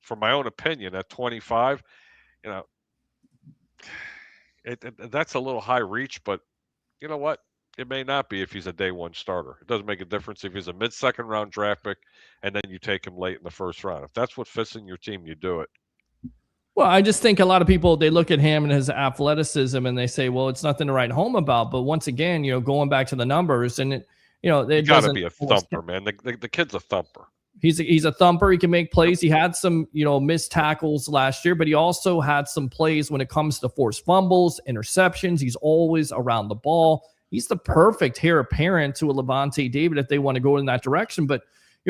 for my own opinion at 25. That's a little high reach, but you know what? It may not be if he's a day one starter. It doesn't make a difference if he's a mid-second round draft pick, and then you take him late in the first round. If that's what fits in your team, you do it. Well, I just think a lot of people, they look at him and his athleticism and they say, well, it's nothing to write home about. But once again, going back to the numbers and it got to be a thumper, man. The kid's a thumper. He's a thumper. He can make plays. He had some, missed tackles last year, but he also had some plays when it comes to forced fumbles, interceptions. He's always around the ball. He's the perfect heir apparent to a Levante David if they want to go in that direction. But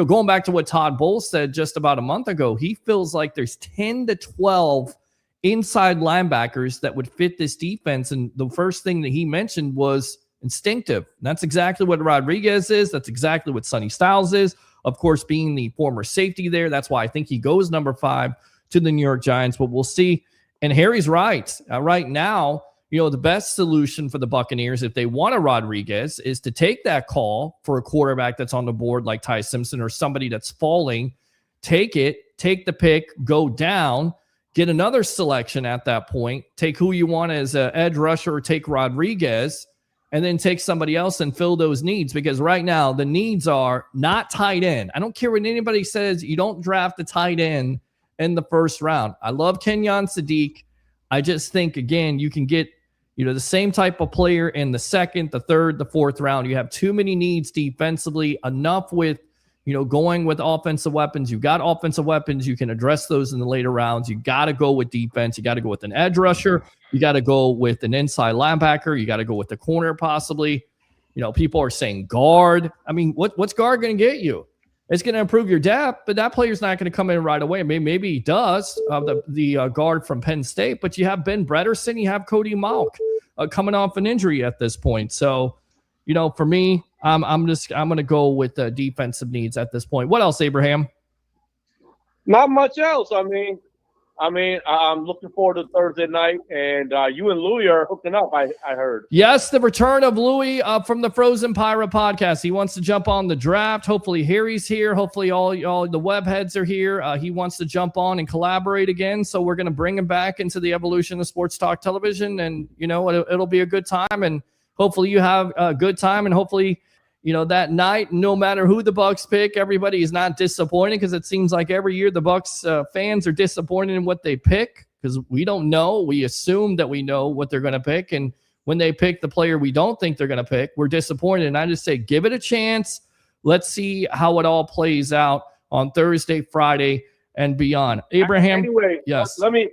going back to what Todd Bowles said just about a month ago, he feels like there's 10 to 12 inside linebackers that would fit this defense. And the first thing that he mentioned was instinctive. And that's exactly what Rodriguez is. That's exactly what Sonny Styles is. Of course, being the former safety there, that's why I think he goes number 5 to the New York Giants. But we'll see. And Harry's right. Right now, the best solution for the Buccaneers, if they want a Rodriguez, is to take that call for a quarterback that's on the board like Ty Simpson or somebody that's falling, take the pick, go down, get another selection at that point, take who you want as an edge rusher or take Rodriguez, and then take somebody else and fill those needs. Because right now the needs are not tight end. I don't care what anybody says. You don't draft a tight end in the first round. I love Kenyon Sadiq. I just think, again, you can get, the same type of player in the second, the third, the fourth round. You have too many needs defensively, enough with, going with offensive weapons. You've got offensive weapons. You can address those in the later rounds. You got to go with defense. You got to go with an edge rusher. You got to go with an inside linebacker. You got to go with the corner possibly. People are saying guard. I mean, what's guard going to get you? It's going to improve your depth, but that player's not going to come in right away. Maybe he does, the guard from Penn State, but you have Ben Bredesen, you have Cody Mauch coming off an injury at this point. So, for me, I'm going to go with the defensive needs at this point. What else, Abraham? Not much else. I mean, I'm looking forward to Thursday night, and you and Louie are hooking up. I heard. Yes, the return of Louie from the Frozen Pirate podcast. He wants to jump on the draft. Hopefully, Harry's here. Hopefully, all the web heads are here. He wants to jump on and collaborate again. So we're going to bring him back into the evolution of sports talk television, and it'll be a good time. And hopefully, you have a good time, and hopefully, that night, no matter who the Bucs pick, everybody is not disappointed, because it seems like every year the Bucs fans are disappointed in what they pick, because we don't know. We assume that we know what they're going to pick, and when they pick the player we don't think they're going to pick, we're disappointed. And I just say, give it a chance. Let's see how it all plays out on Thursday, Friday, and beyond. Abraham. Anyway, yes. Let me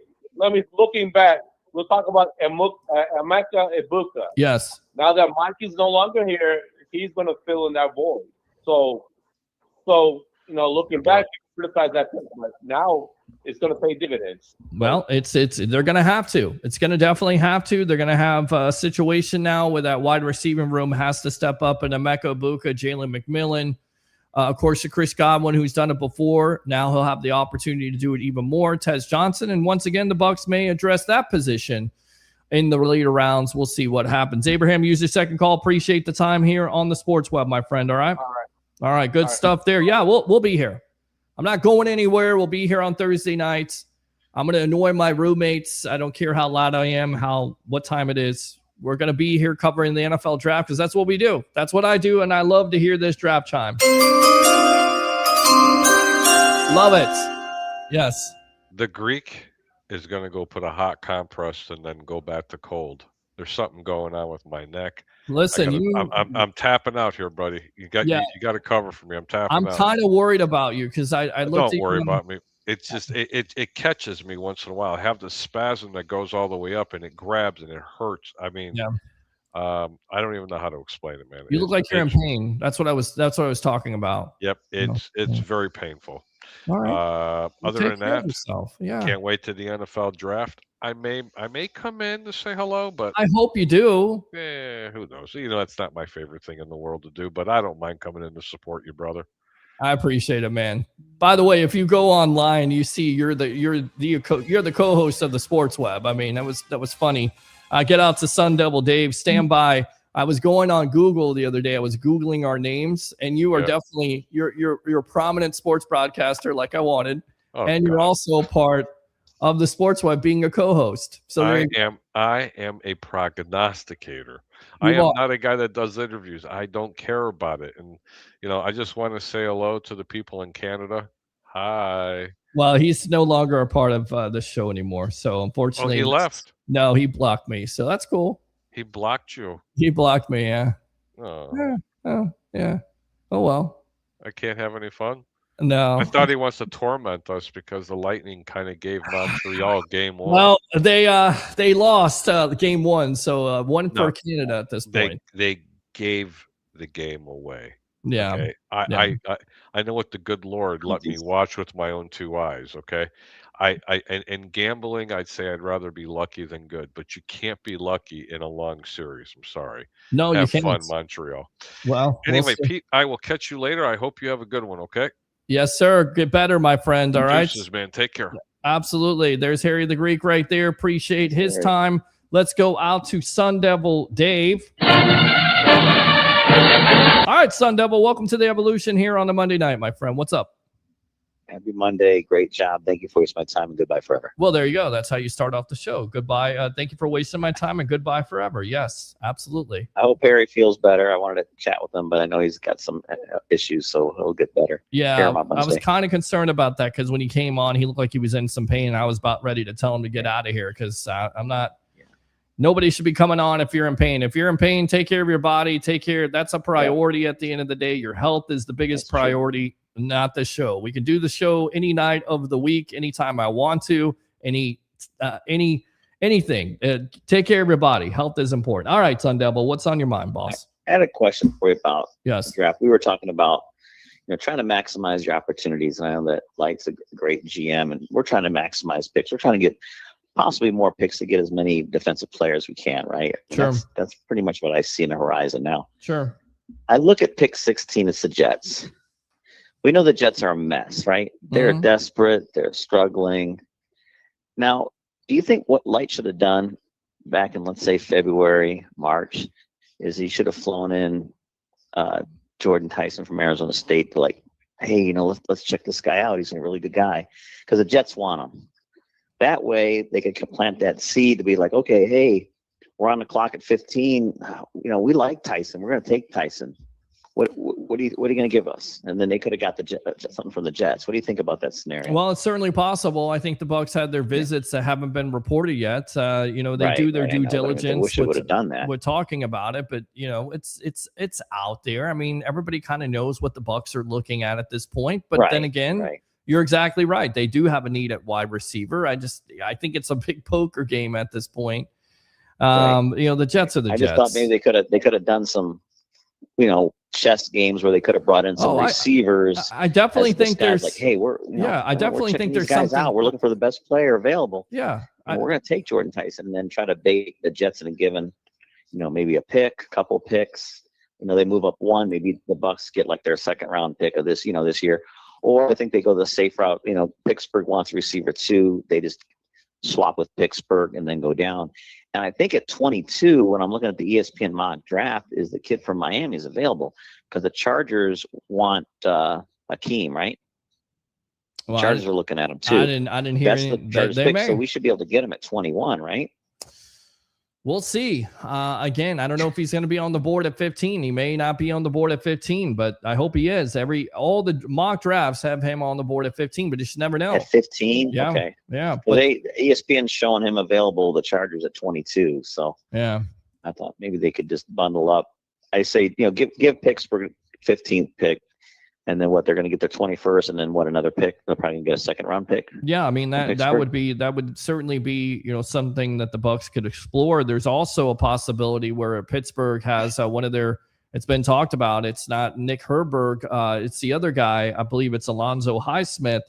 looking back. We'll talk about Emeka Egbuka. Yes. Now that Mike is no longer here, he's going to fill in that void. So looking back, you criticize that, but now it's going to pay dividends. Well, they're going to have to. It's going to definitely have to. They're going to have a situation now where that wide receiving room has to step up, and Emeka Egbuka, Jalen McMillan, of course, Chris Godwin, who's done it before. Now he'll have the opportunity to do it even more. Tez Johnson, and once again, the Bucs may address that position in the later rounds. We'll see what happens. Abraham, use your second call. Appreciate the time here on the Sports Web, my friend. All right. All right. Good stuff there. Yeah, we'll be here. I'm not going anywhere. We'll be here on Thursday nights. I'm going to annoy my roommates. I don't care how loud I am, what time it is. We're going to be here covering the NFL draft, because that's what we do. That's what I do, and I love to hear this draft chime. Love it. Yes. The Greek is going to go put a hot compress and then go back to cold. There's something going on with my neck. Listen, I'm tapping out here, buddy. You got to cover for me. I'm tapping out. I'm kind of worried about you, because I looked. Don't worry about me. It's just it catches me once in a while. I have this spasm that goes all the way up, and it grabs and it hurts. I mean, I don't even know how to explain it, man. You look like you're in pain. That's what I was talking about. Yep, it's very painful. All right. Other than that, yeah. Can't wait to the NFL draft. I may come in to say hello, but I hope you do. Who knows? That's not my favorite thing in the world to do, but I don't mind coming in to support you, brother. I appreciate it, man. By the way, if you go online, you see you're the co-host of the Sports Web. I mean, that was funny. Get out to Sun Devil Dave. Stand by. I was going on Google the other day. I was Googling our names, and you are definitely you're a prominent sports broadcaster like I wanted. And you're also part of the Sports Web being a co-host. So I am a prognosticator. I am not a guy that does interviews. I don't care about it. And I just want to say hello to the people in Canada. Hi. Well, he's no longer a part of the show anymore. So unfortunately, he left. No, he blocked me. So that's cool. He blocked you. He blocked me. Yeah. Oh. Yeah. Oh well. I can't have any fun. No. I thought he wants to torment us because the Lightning kind of gave Montreal game one. Well, they lost game one, so one for Canada at this point. They gave the game away. Yeah. Okay? I know what the good Lord let me watch with my own two eyes. Okay. In gambling, I'd say I'd rather be lucky than good, but you can't be lucky in a long series. I'm sorry. No, have you can't. Fun, Montreal. Well, anyway, Pete, I will catch you later. I hope you have a good one. Okay. Yes, sir. Get better, my friend. All right. Man. Take care. Absolutely. There's Harry the Greek right there. Appreciate his time. Let's go out to Sun Devil Dave. All right, Sun Devil. Welcome to the Evolution here on the Monday night, my friend. What's up? Happy Monday. Great job. Thank you for wasting my time, and goodbye forever. Well, there you go. That's how you start off the show. Goodbye. Thank you for wasting my time, and goodbye forever. Yes, absolutely. I hope Harry feels better. I wanted to chat with him, but I know he's got some issues, so he'll get better. Yeah, I was kind of concerned about that because when he came on, he looked like he was in some pain. I was about ready to tell him to get out of here because I'm not. Nobody should be coming on if you're in pain. If you're in pain, take care of your body. That's a priority at the end of the day. Your health is the biggest priority, not the show. We can do the show any night of the week, anytime I want to, anything. Take care of your body. Health is important. All right, Sun Devil, what's on your mind, boss? I had a question for you about the draft. We were talking about, trying to maximize your opportunities. And I know that Light's a great GM, and we're trying to maximize picks. We're trying to get possibly more picks to get as many defensive players we can, right? Sure. That's pretty much what I see in the horizon now. Sure. I look at pick 16, it's the Jets. We know the Jets are a mess, right? They're desperate. They're struggling. Now, do you think what Light should have done back in, let's say, February, March, is he should have flown in Jordan Tyson from Arizona State to hey, let's check this guy out. He's a really good guy, because the Jets want him. That way, they could plant that seed to be like, okay, hey, we're on the clock at 15. We like Tyson. We're going to take Tyson. What are you going to give us? And then they could have got something from the Jets. What do you think about that scenario? Well, it's certainly possible. I think the Bucs had their visits that haven't been reported yet. They do their due diligence. I wish they would have done that. We're talking about it, but it's out there. I mean, everybody kind of knows what the Bucs are looking at this point. But then again, you're exactly right. They do have a need at wide receiver. I think it's a big poker game at this point. The Jets are the Jets. I just thought maybe they could have done some, chess games where they could have brought in some receivers. I definitely think there's hey, I definitely think there's guys something out. We're looking for the best player available. Yeah. We're going to take Jordan Tyson and then try to bait the Jets into giving, maybe a couple picks. They move up one, maybe the Bucs get their second round pick of this year. Or I think they go the safe route. Pittsburgh wants receiver 2. They just swap with Pittsburgh and then go down. And I think at 22, when I'm looking at the ESPN mock draft, is the kid from Miami is available, because the Chargers want Akheem, right? Well, Chargers are looking at him too. I didn't hear pick, so we should be able to get him at 21, right? We'll see. Again, I don't know if he's going to be on the board at 15. He may not be on the board at 15, but I hope he is. All the mock drafts have him on the board at 15, but you just never know. At 15? Yeah. Okay. Yeah. Well, ESPN's showing him available, the Chargers at 22. So yeah, I thought maybe they could just bundle up. I say, give Pittsburgh 15th pick, and then they're going to get their 21st, and then another pick. They're probably going to get a second round pick. Yeah, I mean that would certainly be something that the Bucs could explore. There's also a possibility where Pittsburgh has one of their. It's been talked about. It's not Nick Herberg. It's the other guy. I believe it's Alonzo Highsmith,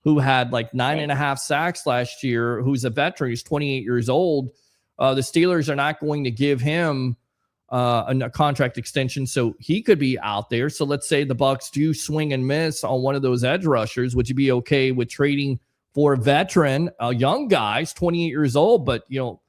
who had 9.5 sacks last year. Who's a veteran. He's 28 years old. The Steelers are not going to give him a contract extension, so he could be out there. So let's say the Bucs do swing and miss on one of those edge rushers. Would you be okay with trading for a veteran, a young guy, 28 years old, but you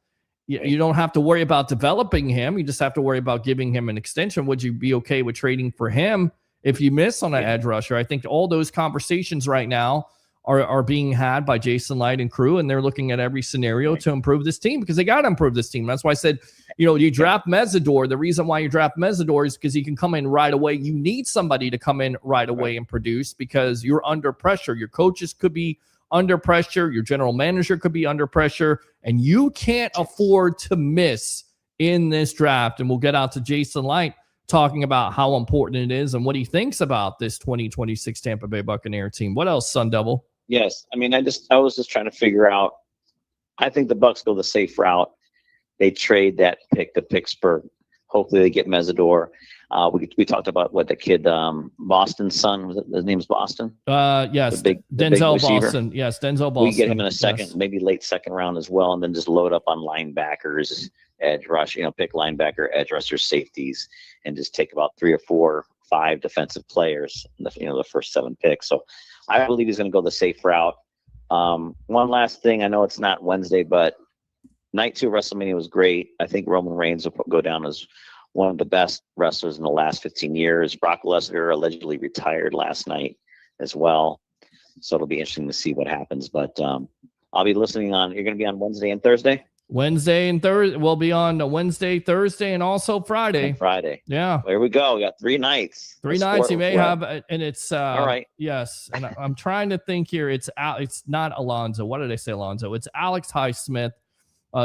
don't have to worry about developing him. You just have to worry about giving him an extension. Would you be okay with trading for him if you miss on an edge rusher? I think all those conversations right now are being had by Jason Light and crew, and they're looking at every scenario to improve this team, because they got to improve this team. That's why I said, you draft Mesidor. The reason why you draft Mesidor is because he can come in right away. You need somebody to come in right away and produce, because you're under pressure. Your coaches could be under pressure. Your general manager could be under pressure, and you can't afford to miss in this draft. And we'll get out to Jason Light talking about how important it is and what he thinks about this 2026 Tampa Bay Buccaneer team. What else, Sun Devil? Yes. I mean, I was just trying to figure out, I think the Bucs go the safe route. They trade that pick to Pittsburgh. Hopefully they get Mesidor. We talked about the kid, Boston's son, his name's Boston? Yes. Denzel Boston. Yes, Denzel Boston. We get him in a second, maybe late second round as well, and then just load up on linebackers, edge rush, pick linebacker, edge rushers, safeties, and just take about 3 or 4 or 5 defensive players in the first 7 picks. So I believe he's going to go the safe route. One last thing, I know it's not Wednesday, but night 2 WrestleMania was great. I think Roman Reigns will go down as one of the best wrestlers in the last 15 years. Brock Lesnar allegedly retired last night as well. So it'll be interesting to see what happens. But I'll be listening on. You're going to be on Wednesday and Thursday. Wednesday and Thursday. We'll be on Wednesday, Thursday, and also Friday. And Friday. Yeah. There we go. We got 3 nights. 3 nights. You may have, and it's all right. Yes, and I'm trying to think here. It's not Alonzo. What did I say, Alonzo? It's Alex Highsmith,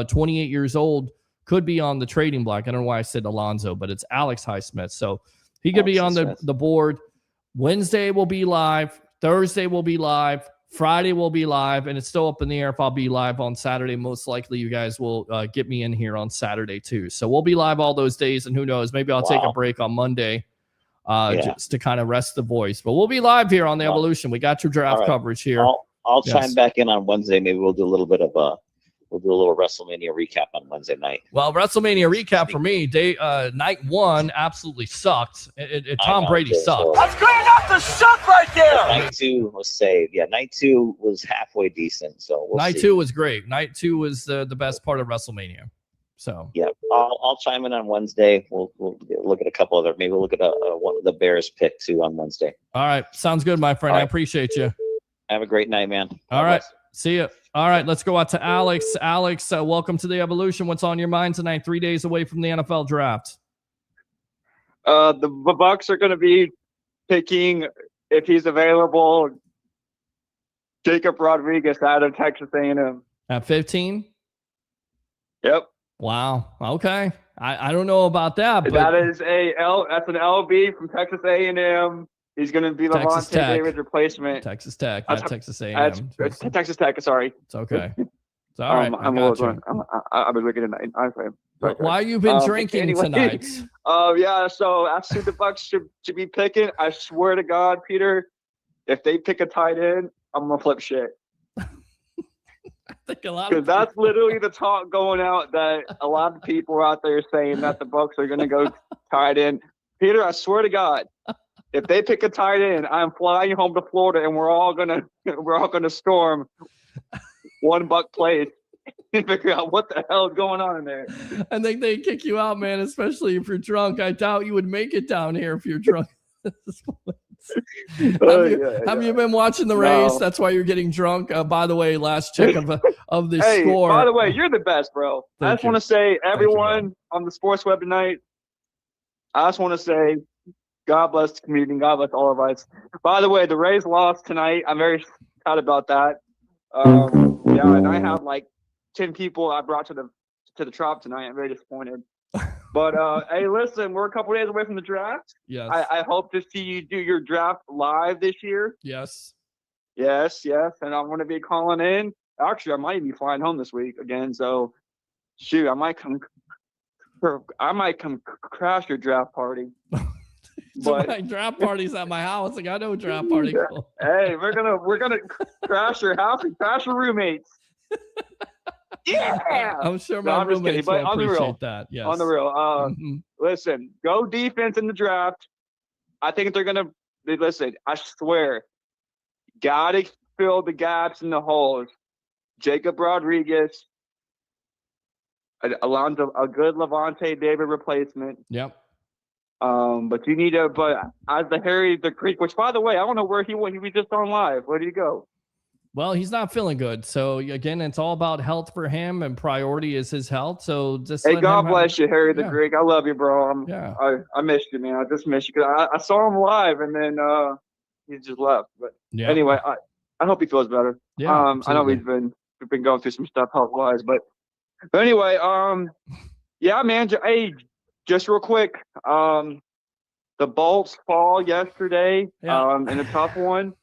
28 years old. Could be on the trading block. I don't know why I said Alonzo, but it's Alex Highsmith. So he could be on the board. Wednesday will be live. Thursday will be live. Friday will be live, and it's still up in the air if I'll be live on Saturday. Most likely you guys will get me in here on Saturday too. So we'll be live all those days, and who knows, maybe I'll take a break on Monday just to kind of rest the voice. But we'll be live here on the Evolution. We got your draft coverage here. I'll chime back in on Wednesday. Maybe we'll do a little bit of we'll do a little WrestleMania recap on Wednesday night. Well, WrestleMania recap for me, night 1 absolutely sucked. Tom Brady sucked. That's great enough to suck right there. Night 2 was saved. Yeah, night 2 was halfway decent. So night 2 was great. Night 2 was the best part of WrestleMania. So yeah, I'll chime in on Wednesday. We'll look at a couple other. Maybe we'll look at one of the Bears pick too on Wednesday. All right, sounds good, my friend. I appreciate you. Have a great night, man. All right. See you. All right, let's go out to Alex. Alex, welcome to the Evolution. What's on your mind tonight, 3 days away from the NFL draft? The Bucs are going to be picking, if he's available, Jacob Rodriguez out of Texas A&M. At 15? Yep. Wow. Okay. I don't know about that. But that's an LB from Texas A&M. He's going to be Levante David's replacement. Texas Tech, not Texas A&M. Texas Tech, sorry. It's okay. It's all right. I've been looking at it. Why you been drinking tonight? Yeah, so that's who the Bucs should be picking. I swear to God, Peter, if they pick a tight end, I'm going to flip shit. Because that's literally the talk going out that a lot of people are out there saying that the Bucs are going to go tight end. Peter, I swear to God, if they pick a tight end, I'm flying home to Florida, and we're all gonna storm one Buck place and figure out what the hell is going on in there. I think they kick you out, man, especially if you're drunk. I doubt you would make it down here if you're drunk. Have you been watching the race? That's why you're getting drunk. By the way, last check of the score. By the way, you're the best, bro. I just want to say, everyone on the sports web tonight, I just want to say, God bless the community. God bless all of us. By the way, the Rays lost tonight. I'm very sad about that. And I have like 10 people I brought to the Trop tonight. I'm very disappointed. But hey, listen, we're a couple days away from the draft. Yes. I hope to see you do your draft live this year. Yes. Yes. And I'm going to be calling in. Actually, I might even be flying home this week again. So, shoot, I might come crash your draft party. But my draft party's at my house. I got no draft party. Hey, we're gonna crash your house and crash your roommates. Yeah, I'm sure my roommates will appreciate that. Yes, on the real. Listen, go defense in the draft. I think they're gonna listen. I swear, gotta fill the gaps in the holes. Jacob Rodriguez, Alonzo, a good Levante David replacement. Yep. But you need but as the Harry the Creek, which by the way, I don't know where he went. He was just on live. Where did he go? Well, he's not feeling good. So again, it's all about health for him, and priority is his health. So just God bless you, Harry the Greek. I love you, bro. I missed you, man. I just missed you because I saw him live, and then he just left. But anyway, I hope he feels better. Yeah, I know we've been going through some stuff health wise, but anyway, yeah, man. Hey. Just real quick, the Bolts fall yesterday in a tough one.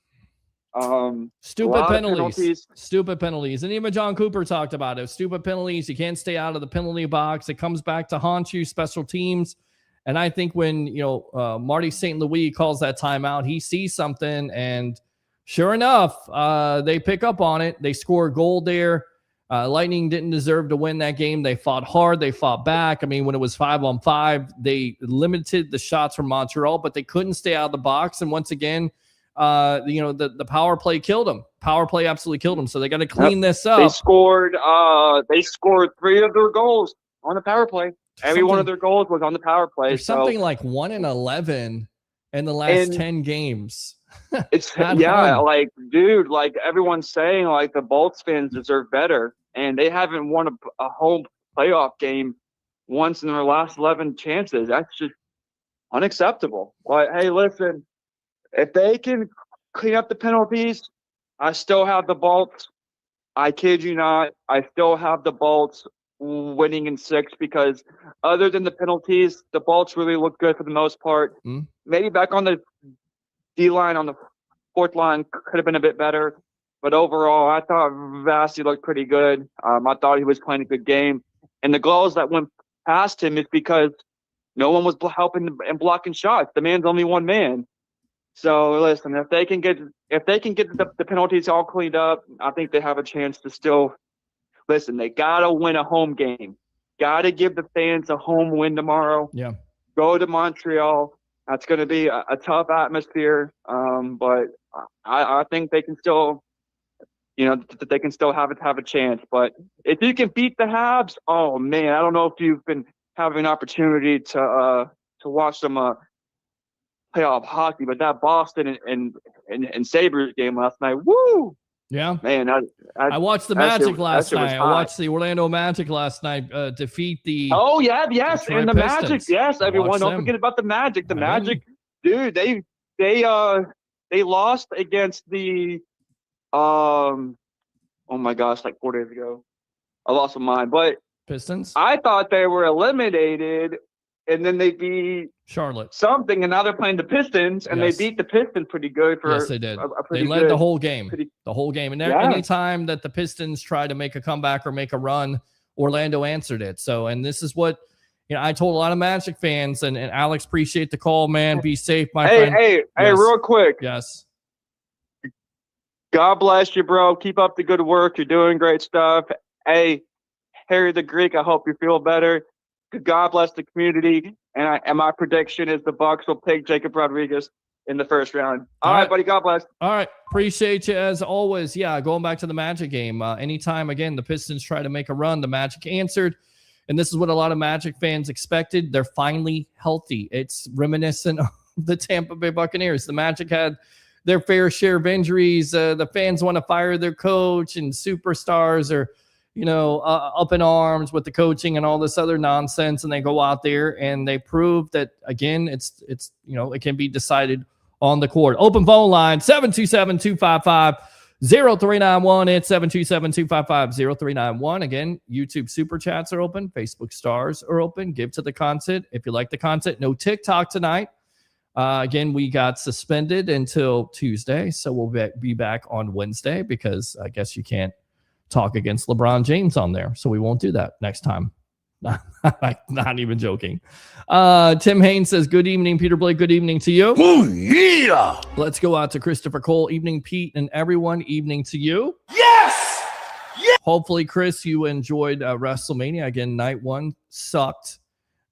Stupid penalties. And even John Cooper talked about it. Stupid penalties. You can't stay out of the penalty box. It comes back to haunt you, special teams. And I think when, Marty St. Louis calls that timeout, he sees something. And sure enough, they pick up on it. They score a goal there. Lightning didn't deserve to win that game. They fought hard. They fought back. I mean, when it was 5-on-5, they limited the shots from Montreal, but they couldn't stay out of the box. And once again, the power play killed them. Power play absolutely killed them. So they got to clean this up. They scored 3 of their goals on the power play. Every one of their goals was on the power play. There's something like 1-11 in the last 10 games. It's At yeah, home. like dude, like everyone's saying, like the Bolts fans deserve better, and they haven't won a home playoff game once in their last 11 chances. That's just unacceptable. But hey, listen, if they can clean up the penalties, I still have the Bolts. I kid you not, I still have the Bolts winning in 6 because other than the penalties, the Bolts really look good for the most part. Maybe back on the D line on the fourth line could have been a bit better, but overall, I thought Vasi looked pretty good. I thought he was playing a good game, and the goals that went past him is because no one was helping and blocking shots. The man's only one man. So listen, if they can get the penalties all cleaned up, I think they have a chance to still listen. They gotta win a home game. Gotta give the fans a home win tomorrow. Yeah. Go to Montreal. That's going to be a tough atmosphere, but I think they can still, they can still have a chance. But if you can beat the Habs, oh man, I don't know if you've been having an opportunity to watch some playoff hockey, but that Boston and Sabres game last night, woo! Yeah, man, I watched the Magic last night. I watched the Orlando Magic last night defeat the. Oh yeah, yes, Detroit and the Pistons. Magic, yes, everyone. Don't them. forget about the Magic. The Magic, dude, they lost against the oh my gosh, like 4 days ago. I lost my mind, but Pistons. I thought they were eliminated, and then they beat Charlotte something, and now they're playing the Pistons, and Yes. they beat the Pistons pretty good for. Yes, they did. Pretty They led good, the whole game. pretty- The whole game. And Yeah. anytime that the Pistons try to make a comeback or make a run, Orlando answered it. So, and this is what, I told a lot of Magic fans, and Alex, appreciate the call, man. Be safe, my friend. Hey, Yes. real quick. Yes. God bless you, bro. Keep up the good work. You're doing great stuff. Hey, Harry the Greek, I hope you feel better. God bless the community. And my prediction is the Bucs will pick Jacob Rodriguez in the first round. All right, buddy. God bless. All right. Appreciate you as always. Yeah, going back to the Magic game. Anytime, again, the Pistons try to make a run, the Magic answered. And this is what a lot of Magic fans expected. They're finally healthy. It's reminiscent of the Tampa Bay Buccaneers. The Magic had their fair share of injuries. The fans want to fire their coach, and superstars are, up in arms with the coaching and all this other nonsense. And they go out there and they prove that, again, it's it can be decided on the court. Open phone line, 727-255-0391. It's 727-255-0391. Again, YouTube super chats are open. Facebook stars are open. Give to the content. If you like the content, no TikTok tonight. Again, we got suspended until Tuesday, so we'll be back on Wednesday because I guess you can't talk against LeBron James on there, so we won't do that next time. Not even joking. Tim Haynes says, good evening, Peter Blake. Good evening to you. Oh, yeah. Let's go out to Christopher Cole. Evening, Pete, and everyone. Evening to you. Yes. Hopefully, Chris, you enjoyed WrestleMania. Again, night 1 sucked.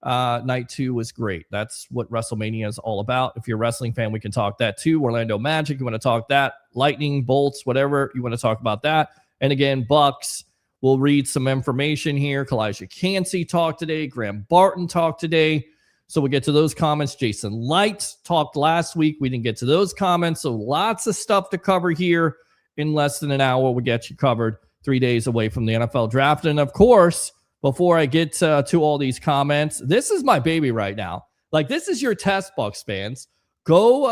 Night 2 was great. That's what WrestleMania is all about. If you're a wrestling fan, we can talk that too. Orlando Magic, you want to talk that. Lightning, Bolts, whatever, you want to talk about that. And again, Bucs, we'll read some information here. Kalijah Cansey talked today. Graham Barton talked today. So we'll get to those comments. Jason Light talked last week. We didn't get to those comments. So lots of stuff to cover here in less than an hour. We'll get you covered 3 days away from the NFL draft. And of course, before I get to all these comments, this is my baby right now. Like, this is your test, Bucs fans. Go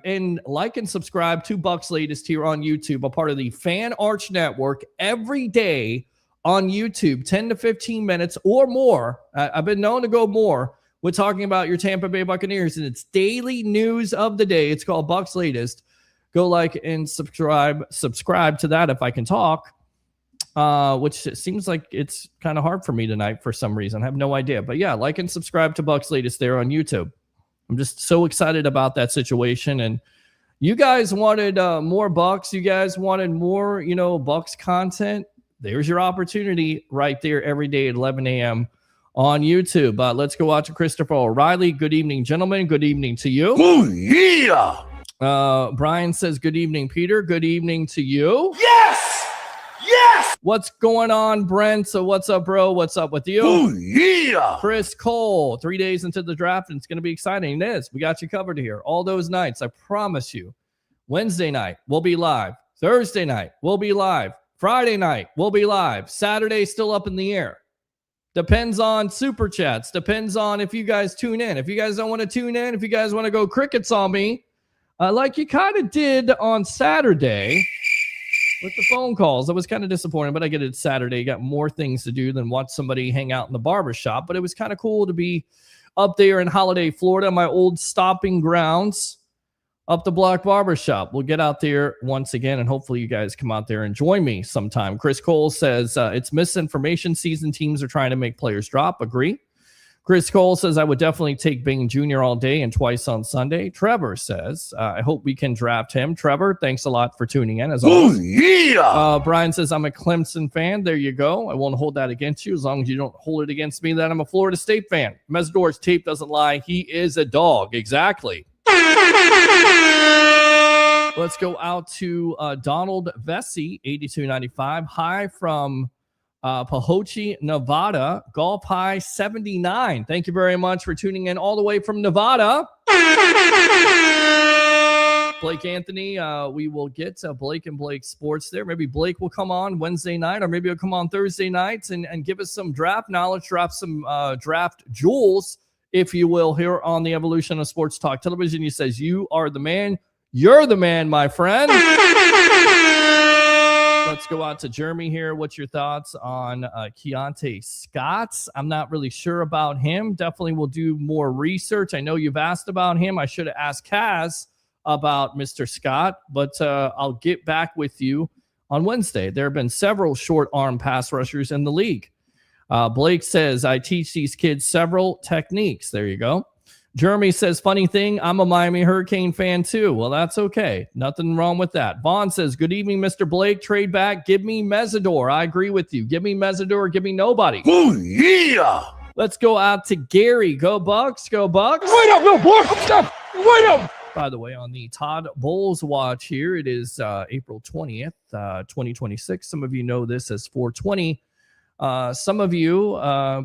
and like and subscribe to Bucs Latest here on YouTube, a part of the Fan Arch Network, every day on YouTube, 10 to 15 minutes or more. I've been known to go more. We're talking about your Tampa Bay Buccaneers, and it's daily news of the day. It's called Bucs Latest. Go like and subscribe to that if I can talk, which seems like it's kind of hard for me tonight for some reason. I have no idea. But yeah, like and subscribe to Bucs Latest there on YouTube. I'm just so excited about that situation. And you guys wanted more Bucs. You guys wanted more, Bucs content. There's your opportunity right there every day at 11 a.m. on YouTube. Let's go out to Christopher O'Reilly. Good evening, gentlemen. Good evening to you. Oh, yeah. Brian says, good evening, Peter. Good evening to you. Yes. Yes. What's going on, Brent? So what's up, bro? What's up with you? Oh, yeah. Chris Cole, 3 days into the draft, and it's going to be exciting. It is. We got you covered here all those nights. I promise you. Wednesday night, we'll be live. Thursday night, we'll be live. Friday night, we'll be live. Saturday, still up in the air. Depends on super chats. Depends on if you guys tune in. If you guys don't want to tune in, if you guys want to go crickets on me, like you kind of did on Saturday with the phone calls. I was kind of disappointed, but I get it Saturday. Got more things to do than watch somebody hang out in the barbershop. But it was kind of cool to be up there in Holiday, Florida, my old stopping grounds. Up the block barbershop. We'll get out there once again, and hopefully you guys come out there and join me sometime. Chris Cole says it's misinformation season. Teams are trying to make players drop. Agree. Chris Cole says I would definitely take Bain Jr. all day and twice on Sunday. Trevor says I hope we can draft him. Trevor, thanks a lot for tuning in. As always. Yeah. Brian says I'm a Clemson fan. There you go. I won't hold that against you as long as you don't hold it against me that I'm a Florida State fan. Mesidor's tape doesn't lie. He is a dog. Exactly. Let's go out to Donald Vesey, 8295. Hi from Pahochi, Nevada. Golf high 79. Thank you very much for tuning in all the way from Nevada. Blake Anthony, we will get Blake and Blake Sports there. Maybe Blake will come on Wednesday night, or maybe he'll come on Thursday nights and give us some draft knowledge, drop some draft jewels, if you will, here on the Evolution of Sports Talk Television. He says, you are the man. You're the man, my friend. Let's go out to Jeremy here. What's your thoughts on Keontae Scott? I'm not really sure about him. Definitely will do more research. I know you've asked about him. I should have asked Casz about Mr. Scott, but I'll get back with you on Wednesday. There have been several short arm pass rushers in the league. Blake says, I teach these kids several techniques. There you go. Jeremy says, funny thing, I'm a Miami Hurricane fan too. Well, that's okay. Nothing wrong with that. Vaughn says, good evening, Mr. Blake. Trade back. Give me Mesidor. I agree with you. Give me Mesidor. Give me nobody. Oh, yeah. Let's go out to Gary. Go Bucs. Go Bucs. Wait up, little boy. Stop. Wait up. By the way, on the Todd Bowles watch here, it is April 20th, 2026. Some of you know this as 420. Some of you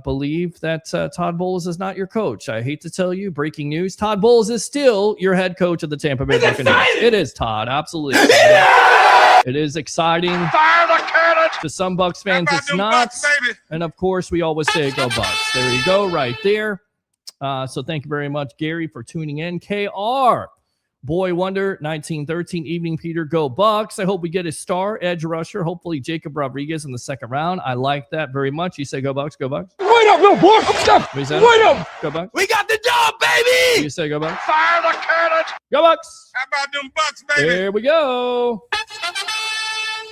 believe that Todd Bowles is not your coach. I hate to tell you, breaking news, Todd Bowles is still your head coach of the Tampa Bay Buccaneers. It is, Todd. Absolutely. Yeah! It is exciting. Fire the cannon. To some Bucs fans, it's not. Bucs, baby. And, of course, we always say go Bucs. There you go, right there. So thank you very much, Gary, for tuning in. KR. Boy Wonder, 1913. Evening, Peter. Go Bucs. I hope we get a star edge rusher. Hopefully, Jacob Rodriguez in the second round. I like that very much. You say go Bucs. Go Bucs. Wait up, little boy. Stop. Wait up. Go Bucs. We got the job, baby. You say go Bucs. Fire the cannon. Go Bucs. How about them Bucs, baby? There we go.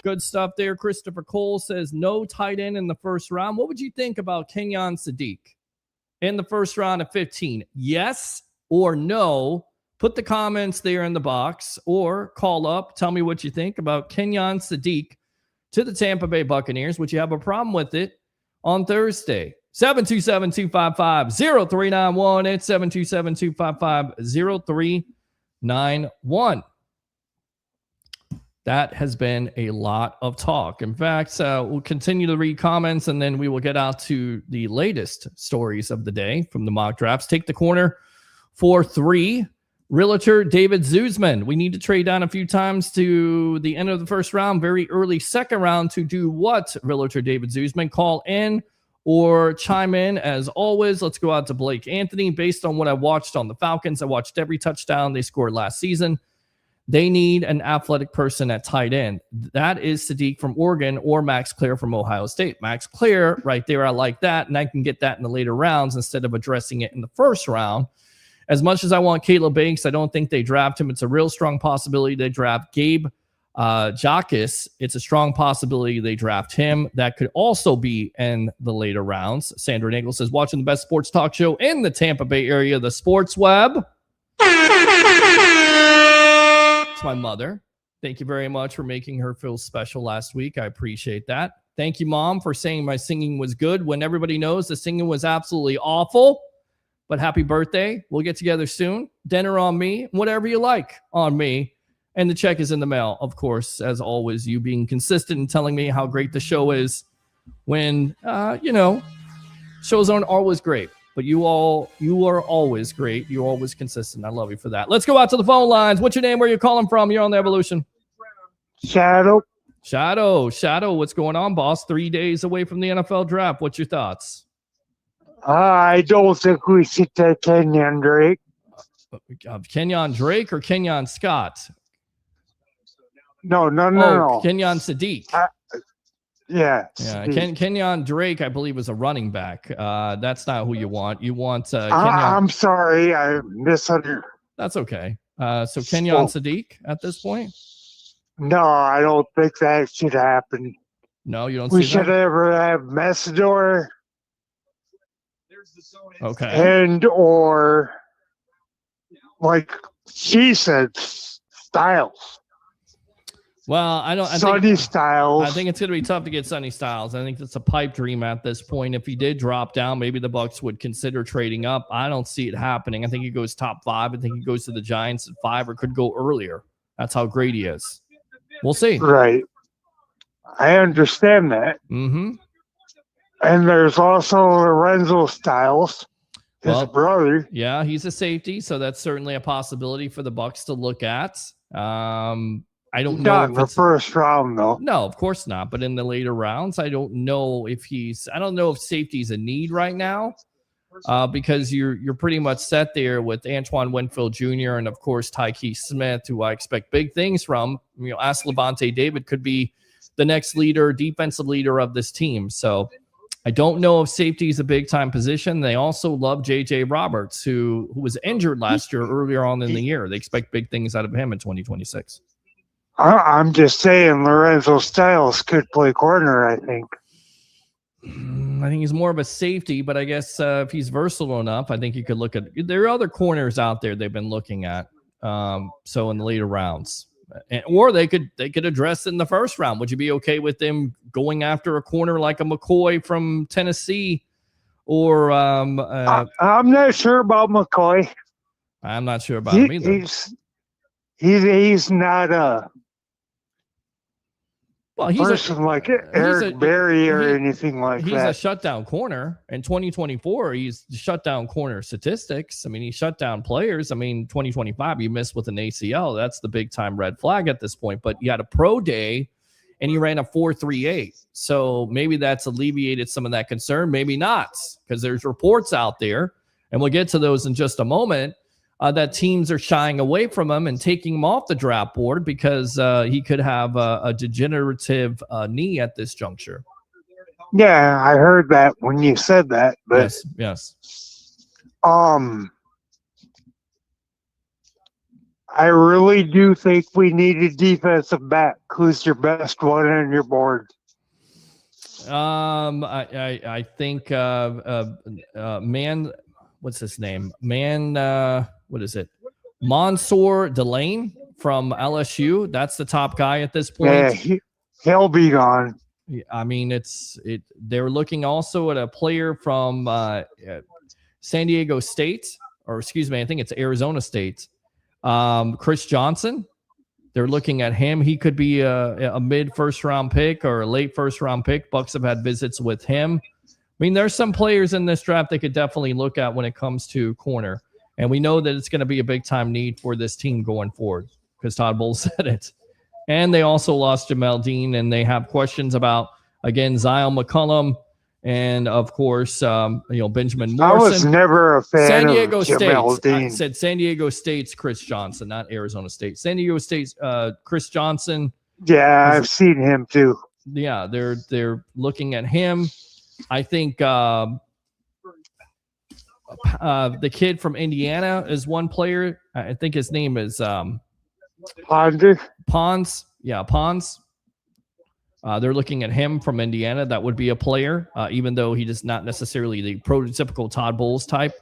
Good stuff there. Christopher Cole says no tight end in the first round. What would you think about Kenyon Sadiq in the first round of 15? Yes or no? Put the comments there in the box or call up. Tell me what you think about Kenyon Sadiq to the Tampa Bay Buccaneers. Would you have a problem with it on Thursday? 727-255-0391. It's 727-255-0391. That has been a lot of talk. In fact, we'll continue to read comments, and then we will get out to the latest stories of the day from the mock drafts. Take the corner for 3. Realtor David Zuzman. We need to trade down a few times to the end of the first round, very early second round to do what, Realtor David Zuzman? Call in or chime in as always. Let's go out to Blake Anthony. Based on what I watched on the Falcons, I watched every touchdown they scored last season. They need an athletic person at tight end. That is Sadiq from Oregon or Max Clare from Ohio State. Max Clare right there. I like that. And I can get that in the later rounds instead of addressing it in the first round. As much as I want Caleb Banks, I don't think they draft him. It's a real strong possibility they draft Gabe Jacas. It's a strong possibility they draft him. That could also be in the later rounds. Sandra Nagel says, watching the best sports talk show in the Tampa Bay area, the Sports Web. It's my mother. Thank you very much for making her feel special last week. I appreciate that. Thank you, Mom, for saying my singing was good when everybody knows the singing was absolutely awful. But happy birthday. We'll get together soon. Dinner on me. Whatever you like on me. And the check is in the mail, of course, as always, you being consistent and telling me how great the show is when, shows aren't always great. But you are always great. You're always consistent. I love you for that. Let's go out to the phone lines. What's your name? Where you calling from? You're on the Evolution. Shadow. Shadow, what's going on, boss? 3 days away from the NFL draft. What's your thoughts? I don't think we should take Kenyon Drake. Kenyon Drake or Kenyon Scott? No. Kenyon Sadiq. Yeah. Kenyon Drake, I believe, was a running back. That's not who you want. You want Kenyon. I'm sorry, I misunderstood. That's okay. So Kenyon Sadiq at this point? No, I don't think that should happen. No, you don't. We should ever have Mesidor. Okay. And or like she said, Styles. Well, Sonny Styles. I think it's going to be tough to get Sonny Styles. I think it's a pipe dream at this point. If he did drop down, maybe the Bucs would consider trading up. I don't see it happening. I think he goes top 5. I think he goes to the Giants at 5 or could go earlier. That's how great he is. We'll see. Right. I understand that. Mm-hmm. And there's also Lorenzo Styles, his brother. Yeah, he's a safety, so that's certainly a possibility for the Bucs to look at. I don't know. Not in the first round, though. No, of course not. But in the later rounds, I don't know if safety's a need right now. Because you're pretty much set there with Antoine Winfield Jr. and of course Tyke Smith, who I expect big things from. Ask Levante David could be the next defensive leader of this team. So I don't know if safety is a big time position. They also love JJ Roberts, who was injured last year earlier on in the year. They expect big things out of him in 2026. I'm just saying Lorenzo Styles could play corner, I think. I think he's more of a safety, but I guess if he's versatile enough, I think you could look at. There are other corners out there they've been looking at. So in the later rounds, or they could address in the first round. Would you be okay with them going after a corner like a McCoy from Tennessee, or I'm not sure about McCoy. I'm not sure about him either. He's not a. Well, he's person like Eric Berry or anything like that. He's a shutdown corner. In 2024, he's shut down corner statistics. I mean, he shut down players. I mean, 2025, you missed with an ACL. That's the big time red flag at this point. But you had a pro day, and he ran a 4.38. So maybe that's alleviated some of that concern. Maybe not, because there's reports out there, and we'll get to those in just a moment, that teams are shying away from him and taking him off the draft board because he could have a degenerative knee at this juncture. Yeah, I heard that when you said that. But yes. I really do think we need a defensive back. Who's your best one on your board? I think what's his name? What is it? Mansour Delane from LSU. That's the top guy at this point. Yeah, he'll be gone. I mean, they're looking also at a player from San Diego State, or excuse me, I think it's Arizona State. Chris Johnson. They're looking at him. He could be a mid first round pick or a late first round pick. Bucs have had visits with him. I mean, there's some players in this draft they could definitely look at when it comes to corner. And we know that it's going to be a big-time need for this team going forward because Todd Bowles said it. And they also lost Jamel Dean, and they have questions about, again, Zion McCollum and, of course, Benjamin Morrison. I was never a fan San Diego of Jamel State. Dean. I said San Diego State's Chris Johnson, not Arizona State. San Diego State's Chris Johnson. Yeah, I've seen him too. Yeah, they're looking at him. I think the kid from Indiana is one player. I think his name is Pons. Yeah, Pons. They're looking at him from Indiana. That would be a player, even though he is not necessarily the prototypical Todd Bowles type.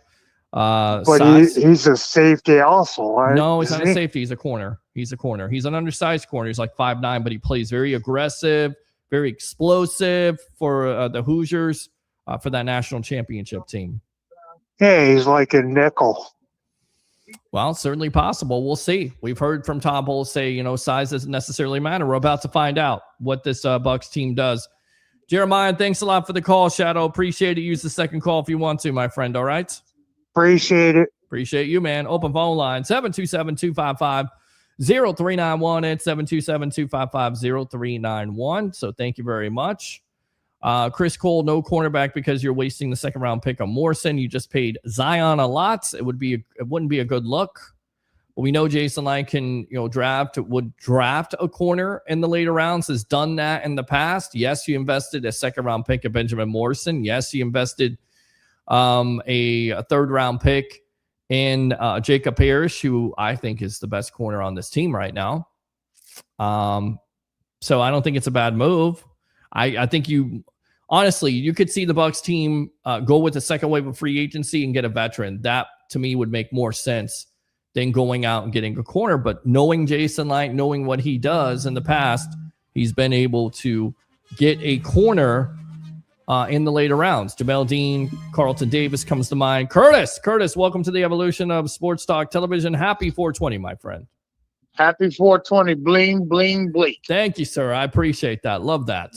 But he's a safety also, right? No, he's not a safety. He's a corner. He's an undersized corner. He's like 5'9", but he plays very aggressive, very explosive for the Hoosiers for that national championship team. Yeah, he's like a nickel. Well, certainly possible. We'll see. We've heard from Todd Bowles say, size doesn't necessarily matter. We're about to find out what this Bucs team does Jeremiah, thanks a lot for the call, Shadow. Appreciate it. Use the second call if you want to, my friend. All right. Appreciate it. Appreciate you, man. Open phone line 727-255-0391 and 727-255-0391. So thank you very much. Chris Cole, no cornerback because you're wasting the second round pick on Morrison. You just paid Zion a lot. It wouldn't be a good look. But we know Jason Light can, would draft a corner in the later rounds, has done that in the past. Yes, you invested a second round pick of Benjamin Morrison. Yes, you invested a third round pick in Jacob Parrish, who I think is the best corner on this team right now. So I don't think it's a bad move. I think honestly, you could see the Bucs team go with the second wave of free agency and get a veteran. That to me would make more sense than going out and getting a corner. But knowing Jason Light, knowing what he does in the past, he's been able to get a corner in the later rounds. Jamel Dean, Carlton Davis comes to mind. Curtis, welcome to the evolution of Sports Talk Television. Happy 420, my friend. Happy 420. Bling, bling, bleak. Thank you, sir. I appreciate that. Love that.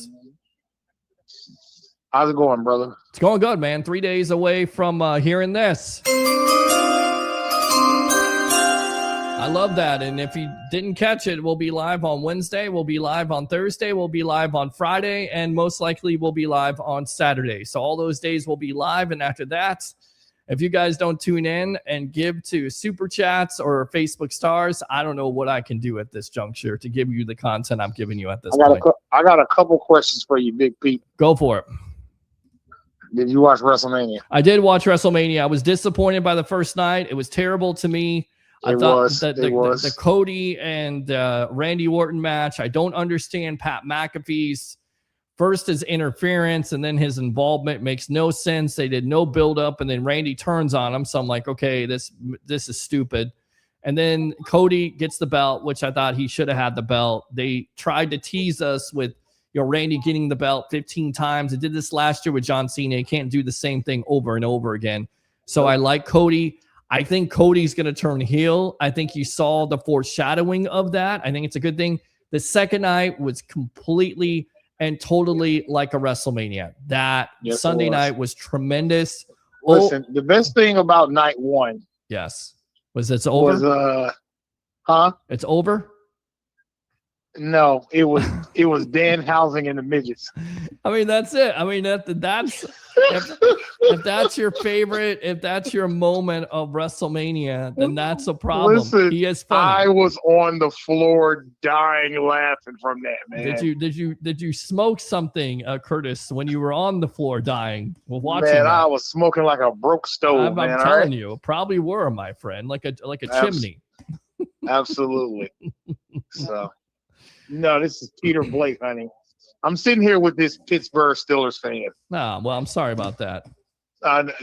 How's it going, brother? It's going good, man. 3 days away from hearing this. I love that. And if you didn't catch it, we'll be live on Wednesday. We'll be live on Thursday. We'll be live on Friday. And most likely we'll be live on Saturday. So all those days will be live. And after that, if you guys don't tune in and give to Super Chats or Facebook Stars, I don't know what I can do at this juncture to give you the content I'm giving you at this point. I got a couple questions for you, Big Pete. Go for it. Did you watch WrestleMania? I did watch WrestleMania. I was disappointed by the first night. It was terrible to me. I thought the Cody and Randy Orton match, I don't understand Pat McAfee's first his interference and then his involvement makes no sense. They did no build up and then Randy turns on him. So I'm like, okay, this is stupid. And then Cody gets the belt, which I thought he should have had the belt. They tried to tease us with, Randy getting the belt 15 times. They did this last year with John Cena. You can't do the same thing over and over again. So I like Cody. I think Cody's going to turn heel. I think you saw the foreshadowing of that. I think it's a good thing. The second night was completely and totally like a WrestleMania. That Sunday night was tremendous. Listen, the best thing about night one. Yes. Was it's over? It's over? No, it was Danhausen and the midgets. I mean, that's it. I mean, that's if that's your favorite, if that's your moment of WrestleMania, then that's a problem. Listen, he is funny. I was on the floor dying laughing from that, man. Did you smoke something, Curtis, when you were on the floor dying while watching? Man, that? I was smoking like a broke stove. I'm telling you, probably were, my friend, like a chimney. Absolutely. So. No, this is Peter Blake, honey. I'm sitting here with this Pittsburgh Steelers fan. Well, I'm sorry about that. I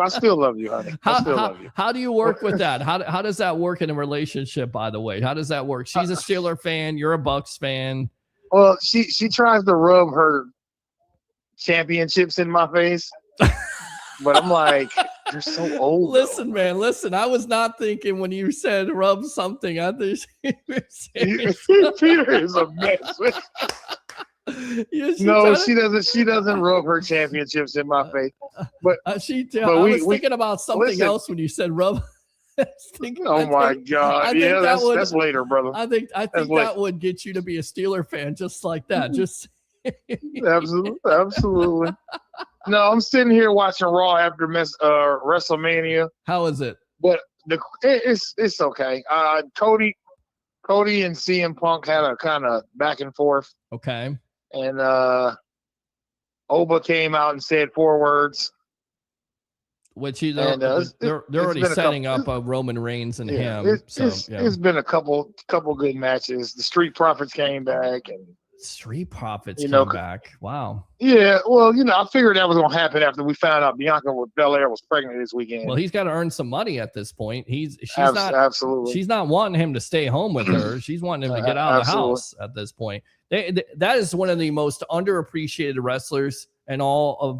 still love you, honey. I still love you. How do you work with that? How does that work in a relationship, by the way? How does that work? She's a Steeler fan. You're a Bucs fan. Well, she tries to rub her championships in my face. But I'm like, you're so old. Listen, man, listen. I was not thinking when you said rub something. I think Peter is a mess. She doesn't. She doesn't rub her championships in my face. But I was thinking about something else when you said rub. My God! Yeah, that's later, brother. I think that would get you to be a Steeler fan, just like that. Just absolutely. No, I'm sitting here watching Raw after WrestleMania. How is it? But it's okay. Cody and CM Punk had a kind of back and forth. Okay. And Oba came out and said 4 words. Which they're already setting up Roman Reigns and him. It's been a couple good matches. The Street Profits came back and. Street Profits came back. Wow. Yeah, well, I figured that was going to happen after we found out Bianca Belair was pregnant this weekend. Well, he's got to earn some money at this point. Absolutely. She's not wanting him to stay home with her. She's wanting him to get out of the house at this point. That is one of the most underappreciated wrestlers in all of